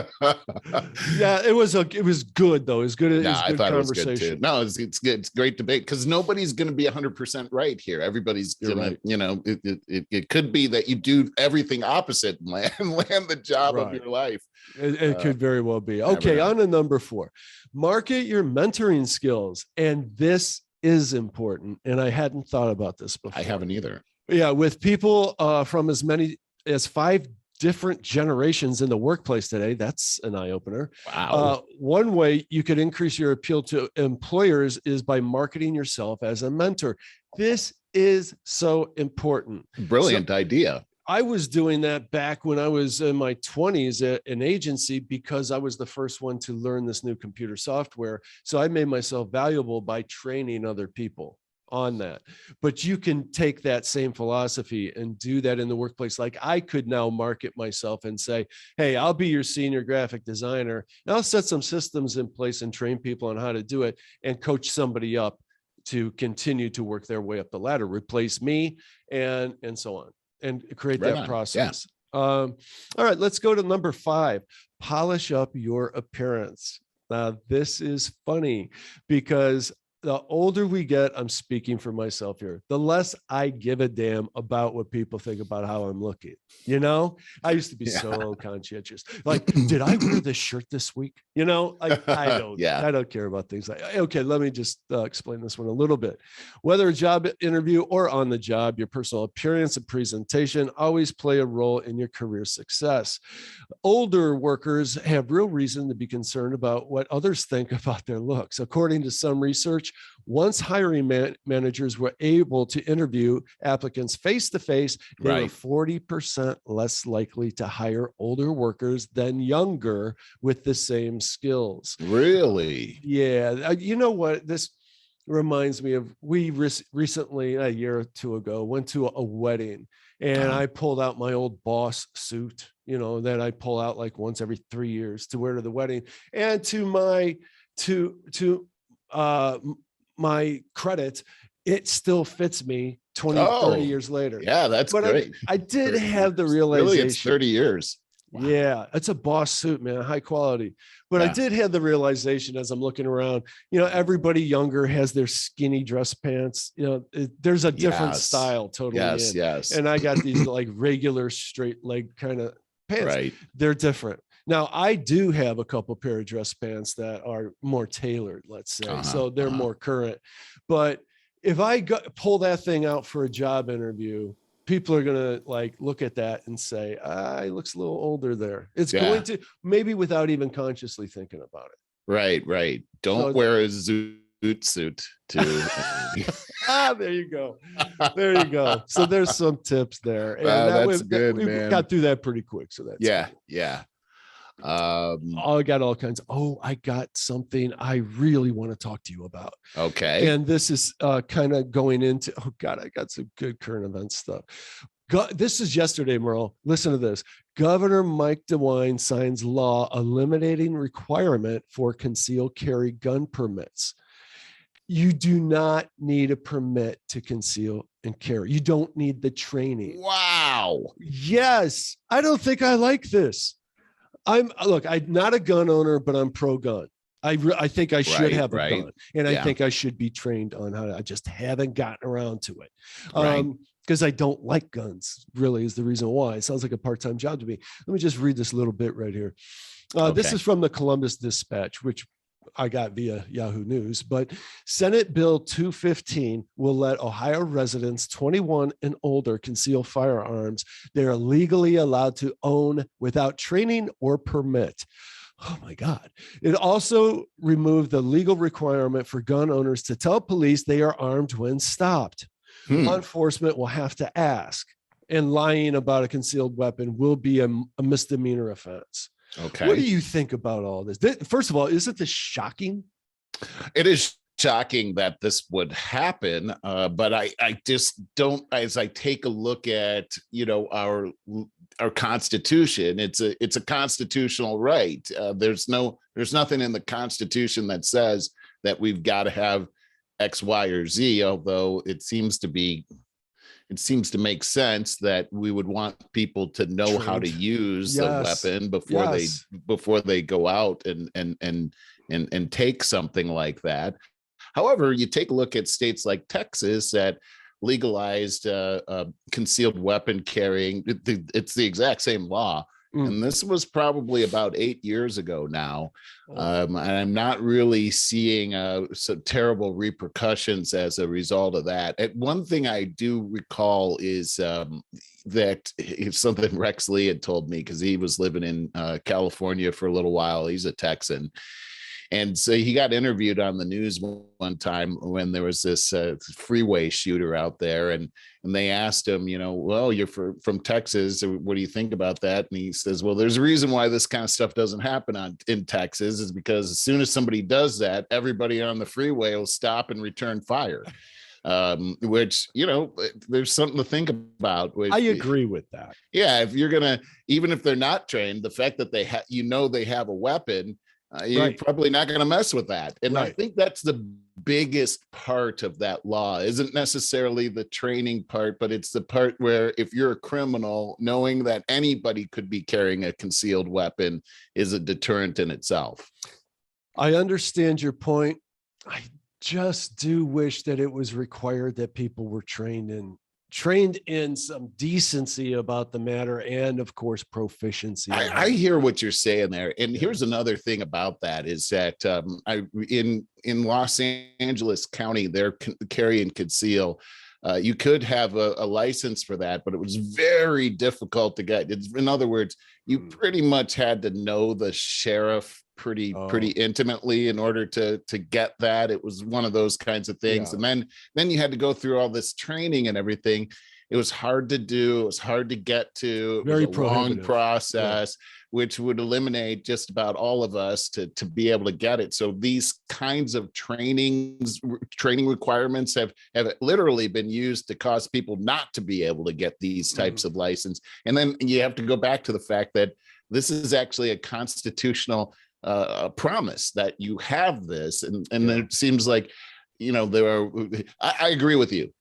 Yeah, it was good though. It was good. I thought it was good too. No, it's good. It's great debate because nobody's going to be 100% right here. Everybody's going right. to, it could be that you do everything opposite and land the job of your life. It could very well be. Okay, on to number 4. Market your mentoring skills. And this is important. And I hadn't thought about this before. I haven't either. Yeah, with people from as many as 5 different generations in the workplace today, that's an eye-opener. Wow. One way you could increase your appeal to employers is by marketing yourself as a mentor. This is so important. Brilliant idea. I was doing that back when I was in my 20s at an agency because I was the first one to learn this new computer software. So I made myself valuable by training other people on that. But you can take that same philosophy and do that in the workplace. Like I could now market myself and say, hey, I'll be your senior graphic designer. And I'll set some systems in place and train people on how to do it and coach somebody up to continue to work their way up the ladder, replace me and so on. And create that process. Yeah. All right, let's go to number 5. Polish up your appearance. Now, this is funny because the older we get, I'm speaking for myself here, the less I give a damn about what people think about how I'm looking. You know, I used to be so conscientious. Like, did I wear this shirt this week? You know, I don't. I don't care about things like. Okay, let me just explain this one a little bit. Whether a job interview or on the job, your personal appearance and presentation always play a role in your career success. Older workers have real reason to be concerned about what others think about their looks. According to some research, once hiring managers were able to interview applicants face-to-face, they were 40% less likely to hire older workers than younger with the same skills. Really? Yeah. You know what? This reminds me of, we recently, a year or 2 ago, went to a wedding and I pulled out my old boss suit, you know, that I pull out like once every 3 years to wear to the wedding. And to my credit, it still fits me 30 years later. Yeah, that's great. I did have the realization. Really, it's 30 years. Wow. Yeah, it's a boss suit, man, high quality. But I did have the realization as I'm looking around, you know, everybody younger has their skinny dress pants. You know, there's a different style totally. Yes. And I got these like regular straight leg kind of pants. Right. They're different. Now, I do have a couple pair of dress pants that are more tailored, let's say. So they're more current. But if I pull that thing out for a job interview, people are going to like look at that and say, he looks a little older there. It's going to, maybe without even consciously thinking about it. Right. Don't wear a zoot suit to there you go. So there's some tips there. And that's good, man. We got through that pretty quick. So that's good. I got all kinds. I got something I really want to talk to you about. Okay. And this is kind of going into, I got some good current event stuff. This is yesterday, Merle. Listen to this. Governor Mike Dewine signs law eliminating requirement for concealed carry gun permits. You do not need a permit to conceal and carry. You don't need the training. Wow. Yes. I don't think I like this. I'm not a gun owner, but I'm pro-gun. I think I should have a gun, and I think I should be trained on how to. I just haven't gotten around to it, because I don't like guns. Really, is the reason why. It sounds like a part-time job to me. Let me just read this little bit right here. This is from the Columbus Dispatch, which I got via Yahoo News, but Senate Bill 215 will let Ohio residents 21 and older conceal firearms they are legally allowed to own without training or permit. Oh my God. It also removed the legal requirement for gun owners to tell police they are armed when stopped. Law enforcement will have to ask, and lying about a concealed weapon will be a misdemeanor offense. Okay. What do you think about all this? First of all, isn't this shocking? It is shocking that this would happen, but I just don't. As I take a look at our our Constitution. It's a constitutional right. There's nothing in the Constitution that says that we've got to have X, Y, or Z, although it seems to make sense that we would want people to know how to use the weapon before they go out and take something like that. However, you take a look at states like Texas that legalized concealed weapon carrying. It's the exact same law. And this was probably about 8 years ago now. And I'm not really seeing some terrible repercussions as a result of that. And one thing I do recall is that it's something Rex Lee had told me, because he was living in California for a little while. He's a Texan. And so he got interviewed on the news one time when there was this freeway shooter out there, and they asked him, well, you're from Texas, what do you think about that? And he says, well, there's a reason why this kind of stuff doesn't happen in Texas, is because as soon as somebody does that, everybody on the freeway will stop and return fire. Which, there's something to think about. I agree with that. Yeah, if you're gonna, even if they're not trained, the fact that they have a weapon. You're probably not going to mess with that. And I think that's the biggest part of that law. Isn't necessarily the training part, but it's the part where if you're a criminal, knowing that anybody could be carrying a concealed weapon is a deterrent in itself. I understand your point. I just do wish that it was required that people were trained in some decency about the matter, and of course proficiency. I hear what you're saying there, and here's another thing about that is that in Los Angeles County, they're carry and conceal. You could have a license for that, but it was very difficult to get. In other words, you pretty much had to know the sheriff pretty intimately in order to get that. It was one of those kinds of things. And then you had to go through all this training and everything. It was hard to do. It was hard to get to. It was a long process, which would eliminate just about all of us to be able to get it. So these kinds of training requirements have literally been used to cause people not to be able to get these types of license. And then you have to go back to the fact that this is actually a constitutional promise that you have this. And it seems like, I agree with you.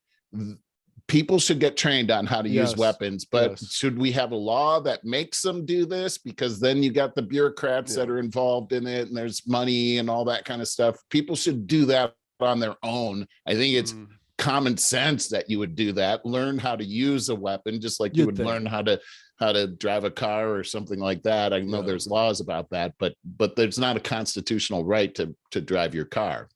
People should get trained on how to use weapons, but should we have a law that makes them do this? Because then you got the bureaucrats that are involved in it, and there's money and all that kind of stuff. People should do that on their own. I think it's common sense that you would do that. Learn how to use a weapon, just like you would learn how to drive a car or something like that. I know there's laws about that, but there's not a constitutional right to drive your car.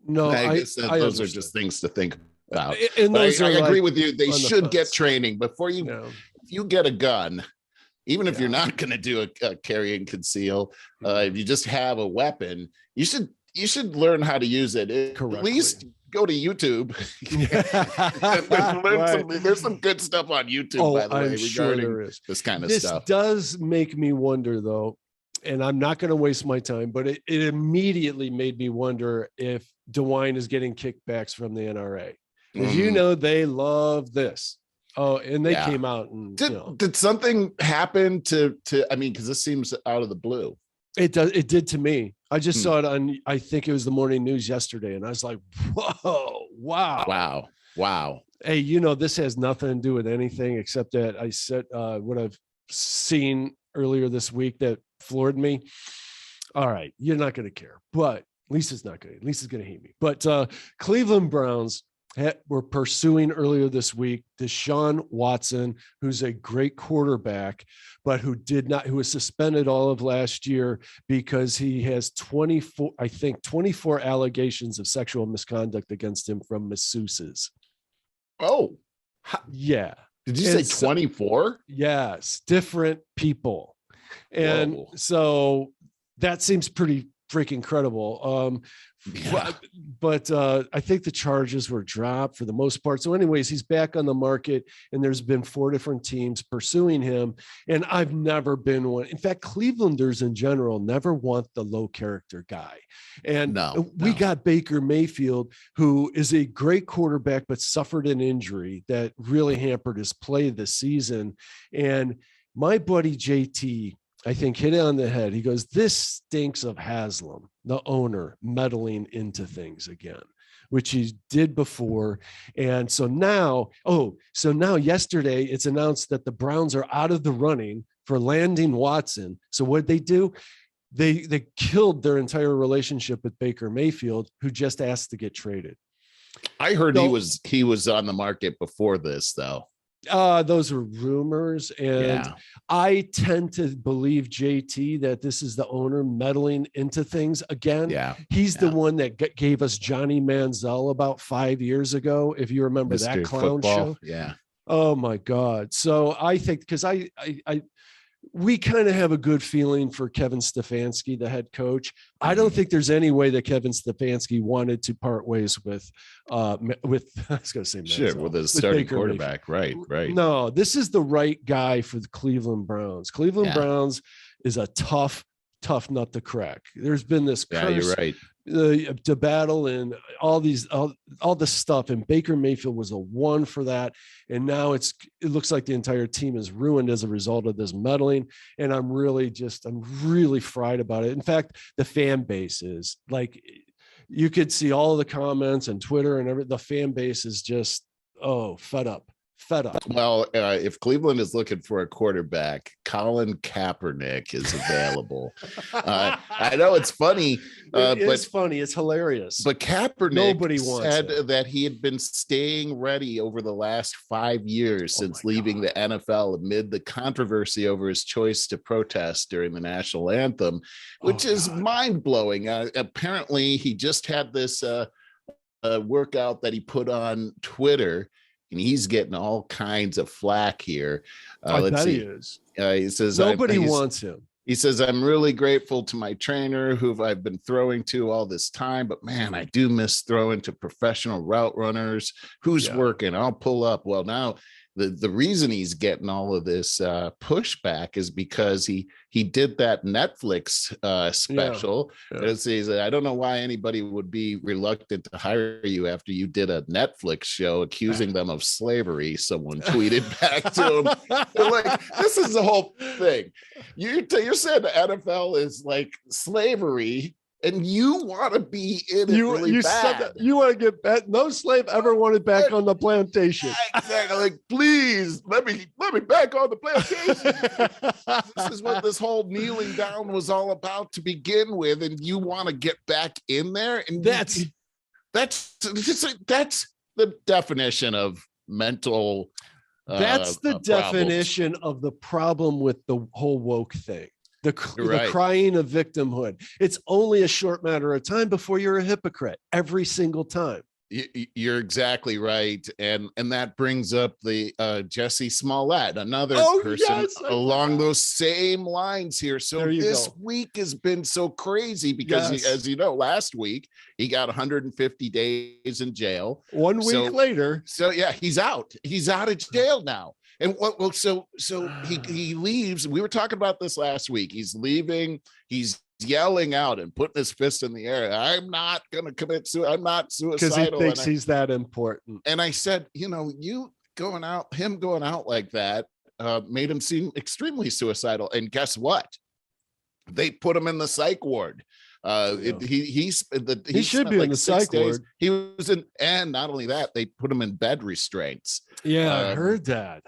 No, I guess those are just things to think about. And I agree with you. They should get training before you. If you get a gun, even if you're not going to do a carry and conceal, if you just have a weapon, you should learn how to use it. At least go to YouTube. There's some good stuff on YouTube, by the way, regarding this kind of stuff. This does make me wonder, though, and I'm not going to waste my time, but it immediately made me wonder if Dewine is getting kickbacks from the NRA. As they love this. Oh, and they came out and did something happen to because this seems out of the blue. It did to me. I just saw it on, I think it was the morning news yesterday, and I was like, whoa, wow. Hey, this has nothing to do with anything except that I said what I've seen earlier this week that floored me. All right, you're not going to care, but Lisa's not going to. Lisa's going to hate me. But Cleveland Browns were pursuing earlier this week Desean Watson, who's a great quarterback, but who was suspended all of last year because he has 24 allegations of sexual misconduct against him from masseuses. Oh, yeah. Did you say 24? Yes, different people. And so that seems pretty freaking credible. But I think the charges were dropped for the most part. So anyways, he's back on the market, and there's been 4 different teams pursuing him. And I've never been one. In fact, Clevelanders in general never want the low character guy. And we got Baker Mayfield, who is a great quarterback, but suffered an injury that really hampered his play this season. And My buddy JT, I think, hit it on the head. He goes, this stinks of Haslam, the owner, meddling into things again, which he did before. And so now yesterday it's announced that the Browns are out of the running for landing Watson. So what they do? They killed their entire relationship with Baker Mayfield, who just asked to get traded. I heard he was on the market before this, though. Those are rumors, and I tend to believe JT that this is the owner meddling into things again. He's the one that gave us Johnny Manziel about 5 years ago, if you remember that clown show. Oh my God. So I think, because we kind of have a good feeling for Kevin Stefanski, the head coach. I don't think there's any way that Kevin Stefanski wanted to part ways with I was going to say Manziel, with his starting quarterback. Right. No, this is the right guy for the Cleveland Browns. Cleveland Browns is a tough nut to crack. There's been this curse, you're right. To battle and all this stuff, and Baker Mayfield was a one for that, and now it looks like the entire team is ruined as a result of this meddling, and I'm really fried about it. In fact, the fan base is like, you could see all the comments and Twitter and everything. The fan base is just fed up. Well, if Cleveland is looking for a quarterback, Colin Kaepernick is available. I know it's funny. It's funny. It's hilarious. But Kaepernick said that he had been staying ready over the last 5 years since leaving the NFL amid the controversy over his choice to protest during the national anthem, which is mind-blowing. Apparently, he just had this workout that he put on Twitter, and he's getting all kinds of flack here. I bet he is. He says nobody wants him. He says, I'm really grateful to my trainer who I've been throwing to all this time, but man, I do miss throwing to professional route runners. Who's working? I'll pull up. Well, now the reason he's getting all of this pushback is because he did that Netflix special. I don't know why anybody would be reluctant to hire you after you did a Netflix show accusing them of slavery. Someone tweeted back to him. They're like, this is the whole thing. You're saying the NFL is like slavery, and you want to be in it really bad. Said that you want to get back. No slave ever wanted back on the plantation. Exactly. Like, please let me back on the plantation. This is what this whole kneeling down was all about to begin with, and you want to get back in there, and that's the definition of mental. That's the definition of the problem with the whole woke thing. The crying of victimhood. It's only a short matter of time before you're a hypocrite every single time. You're exactly right. And that brings up the Jesse Smollett, another person along those same lines here. So this week has been so crazy because as you know, last week he got 150 days in jail. 1 week later. So he's out. He's out of jail now. And so he leaves. We were talking about this last week. He's leaving. He's yelling out and putting his fist in the air. I'm not going to commit suicide. I'm not suicidal. Because he thinks he's that important. And I said, him going out like that made him seem extremely suicidal. And guess what? They put him in the psych ward. He should be in the psych ward. He was in, and not only that, they put him in bed restraints. I heard that.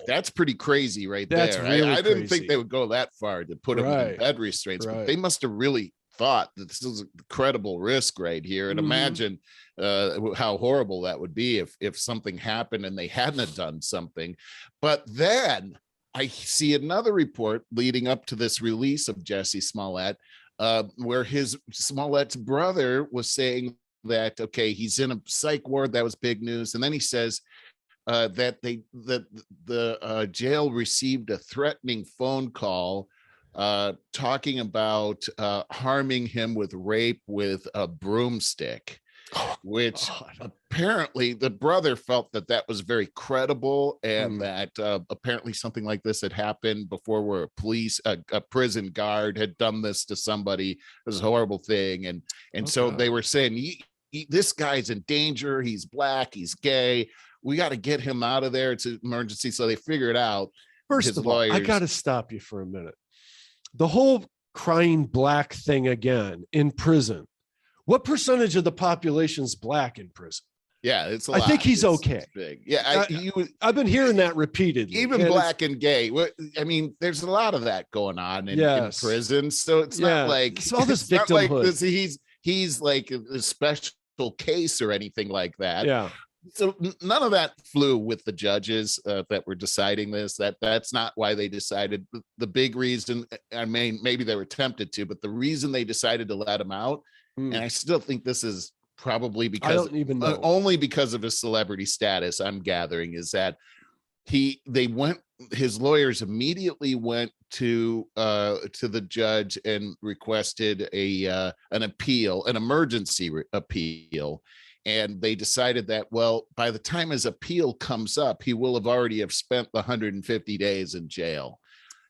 That's pretty crazy, right there. I didn't think they would go that far to put him in bed restraints, but they must have really thought that this is a credible risk right here. And imagine how horrible that would be if something happened and they hadn't done something. But then I see another report leading up to this release of Jesse Smollett, where Smollett's brother was saying that, he's in a psych ward. That was big news. And then he says that the jail received a threatening phone call talking about harming him with rape with a broomstick. Which apparently the brother felt that was very credible, and that apparently something like this had happened before, where a prison guard had done this to somebody. It was a horrible thing. And so they were saying, this guy's in danger. He's black. He's gay. We got to get him out of there. It's an emergency. So they figured out First his of all, I lawyers. got to stop you for a minute. The whole crying black thing again in prison. What percentage of the population's black in prison? Yeah, it's a I lot. think he's It's okay. big. Yeah, I've been hearing that repeatedly. Even black and gay. I mean, there's a lot of that going on in prison. So it's not like it's all this it's not like victimhood. he's like a special case or anything like that. Yeah. So none of that flew with the judges that were deciding this. That's not why they decided. The big reason, I mean, maybe they were tempted to, but the reason they decided to let him out, and I still think this is probably because I don't even know. Only because of his celebrity status, I'm gathering, is that his lawyers immediately went to the judge and requested an appeal, an emergency appeal. And they decided that, well, by the time his appeal comes up, he will have already spent the 150 days in jail.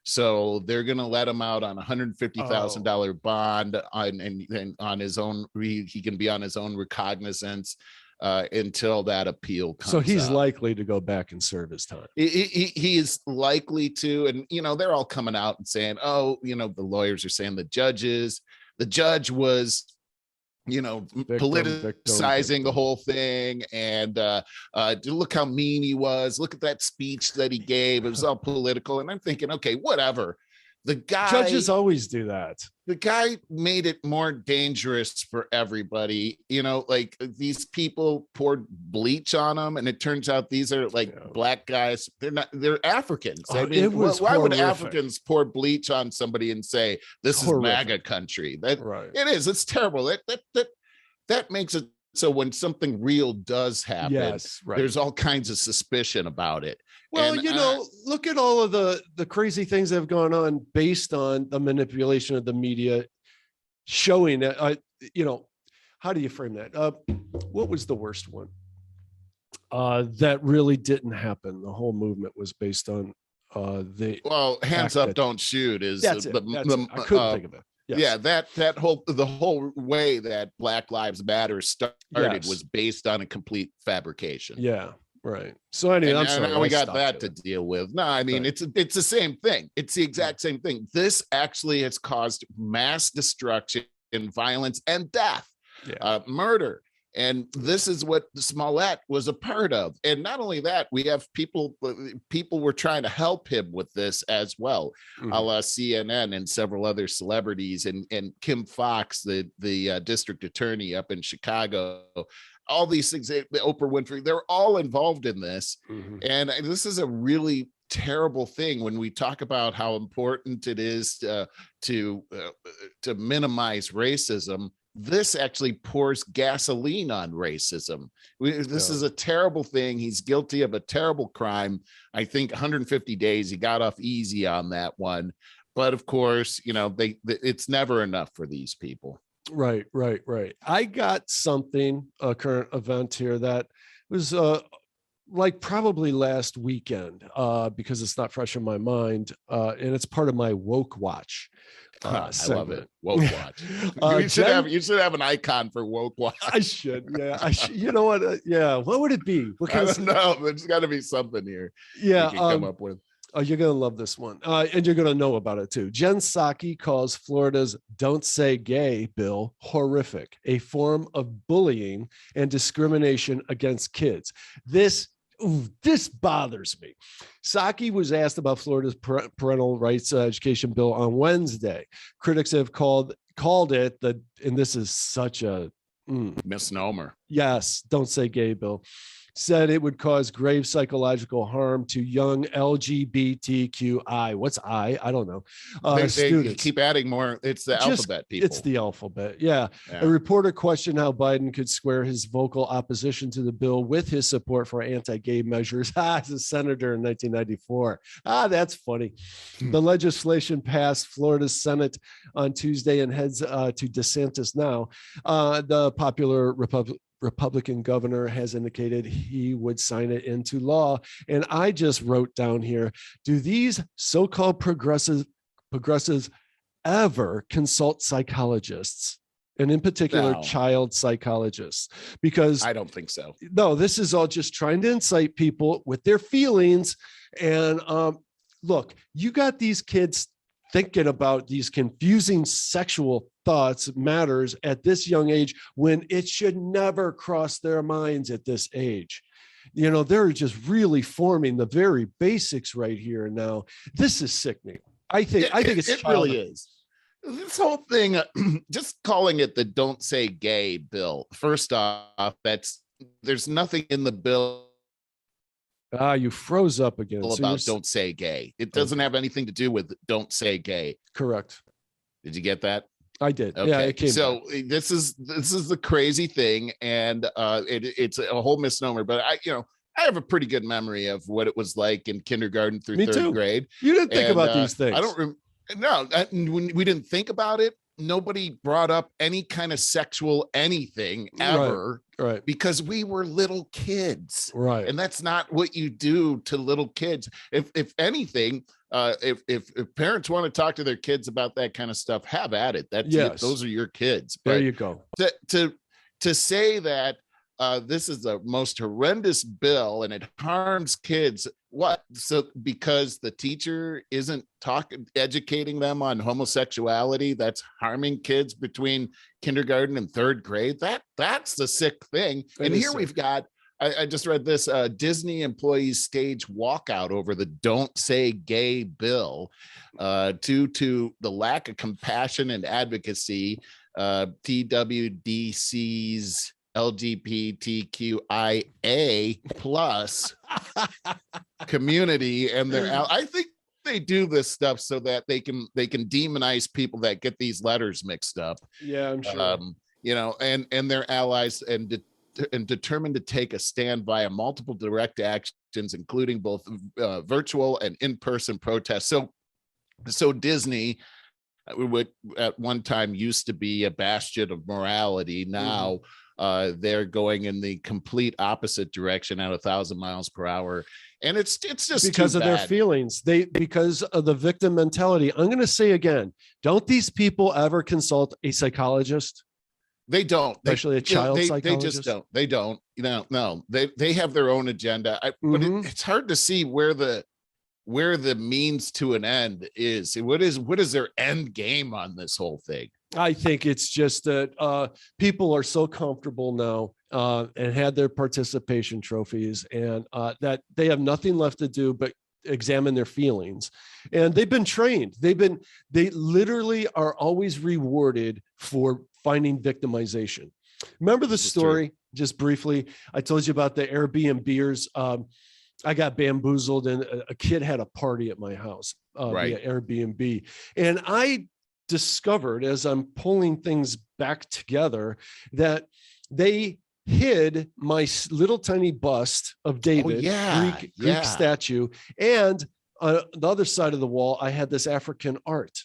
So they're going to let him out on $150,000 bond and on his own. He can be on his own recognizance until that appeal comes. So he's up. likely to go back and serve his time. He is likely to. And, they're all coming out and saying, oh, the lawyers are saying the judge was, politicizing the whole thing, and look how mean he was. Look at that speech that he gave. It was all political. And I'm thinking, okay, whatever. Judges always do that. The guy made it more dangerous for everybody. Like these people poured bleach on him, and it turns out these are black guys. They're Africans. I mean, why would Africans pour bleach on somebody and say this is MAGA country? It is. It's terrible. That makes it so when something real does happen, there's all kinds of suspicion about it. Well, look at all of the crazy things that have gone on based on the manipulation of the media, showing that, how do you frame that? What was the worst one? That really didn't happen. The whole movement was based on hands up, don't shoot is I couldn't think of it. Yes. Yeah, the whole way that Black Lives Matter started was based on a complete fabrication. Yeah. Right. So anyway, I'm sorry. We got that to deal with. No, I mean, it's the same thing. It's the exact same thing. This actually has caused mass destruction and violence and death, murder. And this is what Smollett was a part of. And not only that, we have people were trying to help him with this as well, a la CNN and several other celebrities, and Kim Fox, the district attorney up in Chicago. All these things, Oprah Winfrey, they're all involved in this. And this is a really terrible thing when we talk about how important it is to minimize racism. This actually pours gasoline on racism. This is a terrible thing. He's guilty of a terrible crime. I think 150 days, he got off easy on that one. But of course, it's never enough for these people. Right. I got something, a current event here that was probably last weekend, because it's not fresh in my mind, and it's part of my woke watch. I love it. Woke watch. You should have an icon for woke watch. I should. Yeah. You know what? What would it be? Because there's got to be something here. Yeah. You can come up with. Oh, you're going to love this one. And you're going to know about it too. Jen Psaki calls Florida's Don't Say Gay bill horrific, a form of bullying and discrimination against kids. This bothers me. Psaki was asked about Florida's parental rights education bill on Wednesday. Critics have called it and this is such a misnomer. Yes, Don't Say Gay bill. Said it would cause grave psychological harm to young LGBTQI. What's I? I don't know. They keep adding more. It's the alphabet, people. It's the alphabet. Yeah. A reporter questioned how Biden could square his vocal opposition to the bill with his support for anti-gay measures as a senator in 1994. That's funny. The legislation passed Florida's Senate on Tuesday and heads to DeSantis now. The popular Republican governor has indicated he would sign it into law. And I just wrote down here, do these so-called progressives ever consult psychologists? And in particular, child psychologists? Because I don't think so. No, this is all just trying to incite people with their feelings. And look, you got these kids thinking about these confusing sexual thoughts, matters at this young age when it should never cross their minds at this age. They're just really forming the very basics right here and now. This is sickening. I think it really is. This whole thing, just calling it the "Don't Say Gay" bill. First off, there's nothing in the bill. You froze up again. About "Don't Say Gay." It doesn't have anything to do with "Don't Say Gay." Correct. Did you get that? I did. Okay. Yeah, it came so back. This is the crazy thing, and it's a whole misnomer. But I have a pretty good memory of what it was like in kindergarten through third grade. You didn't think about these things. I don't. No, when we didn't think about it. Nobody brought up any kind of sexual anything ever, right? Because we were little kids, right? And that's not what you do to little kids. If anything, if parents want to talk to their kids about that kind of stuff, have at it. Those are your kids. There you go. To say that this is the most horrendous bill and it harms kids. What? So because the teacher isn't educating them on homosexuality, that's harming kids between kindergarten and third grade. That's the sick thing. And here we've got, I just read this, Disney employees stage walkout over the "Don't Say Gay" bill due to the lack of compassion and advocacy. TWDC's LGBTQIA plus community and I think they do this stuff so that they can demonize people that get these letters mixed up. Yeah, I'm sure. And their allies and determined to take a stand via multiple direct actions, including both virtual and in-person protests. So Disney, would at one time used to be a bastion of morality, now they're going in the complete opposite direction at 1,000 miles per hour. And it's just because of their feelings, because of the victim mentality. I'm going to say again, don't these people ever consult a psychologist? They don't, especially a child psychologist. They just don't. They don't. No. They have their own agenda. But it's hard to see where the means to an end is. What is their end game on this whole thing? I think it's just that people are so comfortable now and had their participation trophies, and that they have nothing left to do but examine their feelings. And they've been trained. They literally are always rewarded for finding victimization. Remember the story, just briefly, I told you about the Airbnbers. I got bamboozled and a kid had a party at my house via Airbnb. And I discovered, as I'm pulling things back together, that they hid my little tiny bust of David, Greek statue. And on the other side of the wall, I had this African art.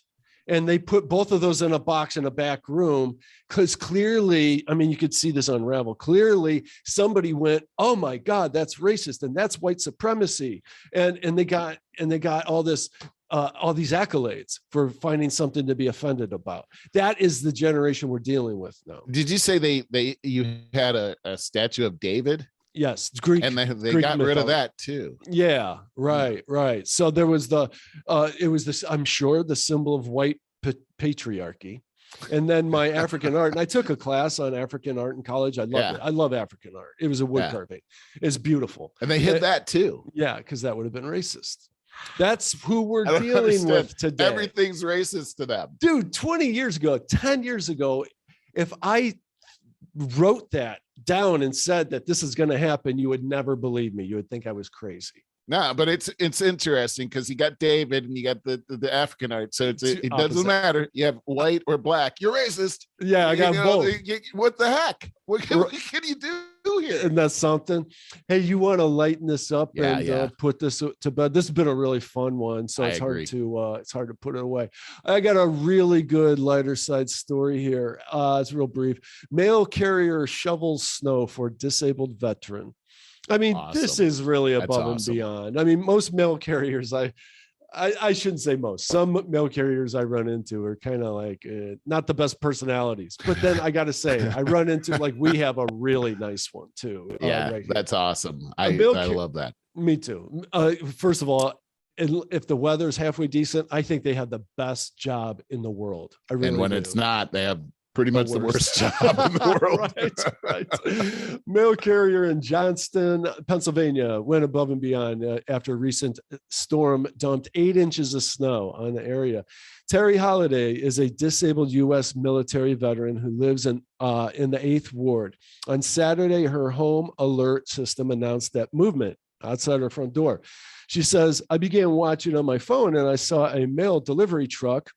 And they put both of those in a box in a back room because clearly, I mean, you could see this unravel. Clearly, somebody went, "Oh my God, that's racist and that's white supremacy," and they got all this, all these accolades for finding something to be offended about. That is the generation we're dealing with now. Did you say you had a statue of David? Yes, Greek, and they Greek got rid of that too. Yeah, right. So there was it was this, I'm sure, the symbol of white patriarchy, and then my African art. And I took a class on African art in college. I loved it. I love African art. It was a wood carving. It's beautiful. And they hid that too. Yeah, because that would have been racist. That's who we're dealing with today. Everything's racist to them, dude. 20 years ago, 10 years ago, if I wrote that down and said that this is going to happen, you would never believe me. You would think I was crazy. No, but it's interesting because you got David and you got the African art, so it doesn't matter. You have white or black. You're racist. Yeah, I got both. What the heck? What can you do here? And that's something. Hey, you want to lighten this up and put this to bed? This has been a really fun one, so it's hard to put it away. I got a really good lighter side story here. It's real brief. Mail carrier shovels snow for disabled veteran. I mean, this is really above and beyond. I mean, most mail carriers, I shouldn't say most. Some mail carriers I run into are kind of like not the best personalities. But then I got to say, I run into, like, we have a really nice one too. Yeah, that's awesome. I love that. Me too. First of all, if the weather's halfway decent, I think they have the best job in the world. I really and when do. it's not, they have pretty much the worst job in the world. Right. Mail carrier in Johnston, Pennsylvania went above and beyond after a recent storm dumped 8 inches of snow on the area. Terry Holliday is a disabled U.S. military veteran who lives in the 8th Ward. On Saturday, her home alert system announced that movement outside her front door. She says, I began watching on my phone and I saw a mail delivery truck.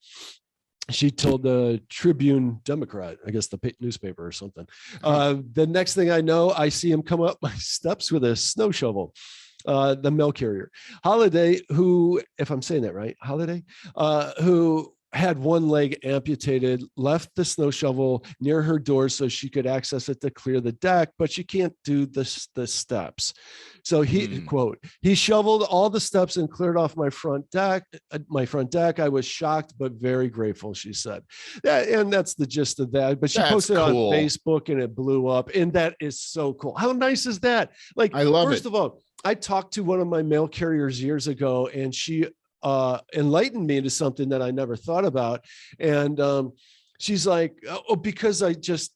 She told the Tribune Democrat, I guess the newspaper or something. The next thing I know, I see him come up my steps with a snow shovel. The mail carrier. Holiday, who, if I'm saying that right, Holiday, who had one leg amputated, left the snow shovel near her door so she could access it to clear the deck, but she can't do the steps. So he, quote, he shoveled all the steps and cleared off my front deck. I was shocked, but very grateful, she said. And that's the gist of that. But she posted it on Facebook and it blew up. And that is so cool. How nice is that? Like, I love first of all, I talked to one of my mail carriers years ago, and she enlightened me into something that I never thought about. And she's like, oh, because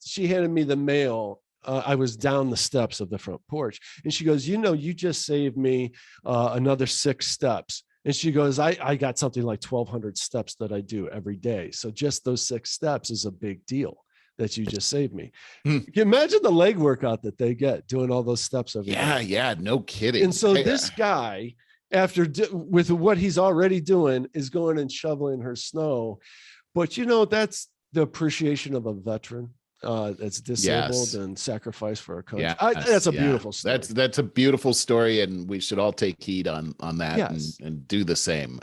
she handed me the mail. I was down the steps of the front porch, and she goes, you just saved me another 6 steps. And she goes, I got something like 1,200 steps that I do every day. So just those 6 steps is a big deal that you just saved me. Can you imagine the leg workout that they get doing all those steps every day? Yeah, no kidding. And so this guy, after with what he's already doing, is going and shoveling her snow. But that's the appreciation of a veteran that's disabled and sacrificed for our country. That's a beautiful story. That's a beautiful story, and we should all take heed on that and do the same.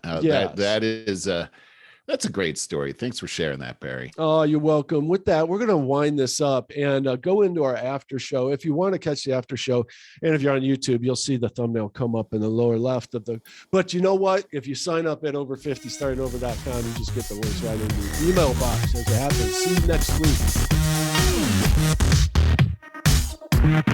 That's a great story. Thanks for sharing that, Barry. Oh, you're welcome. With that, we're going to wind this up and go into our after show. If you want to catch the after show, and if you're on YouTube, you'll see the thumbnail come up in the lower left of the. But you know what? If you sign up at over50startingover.com, you just get the links right in the email box as it happens. See you next week.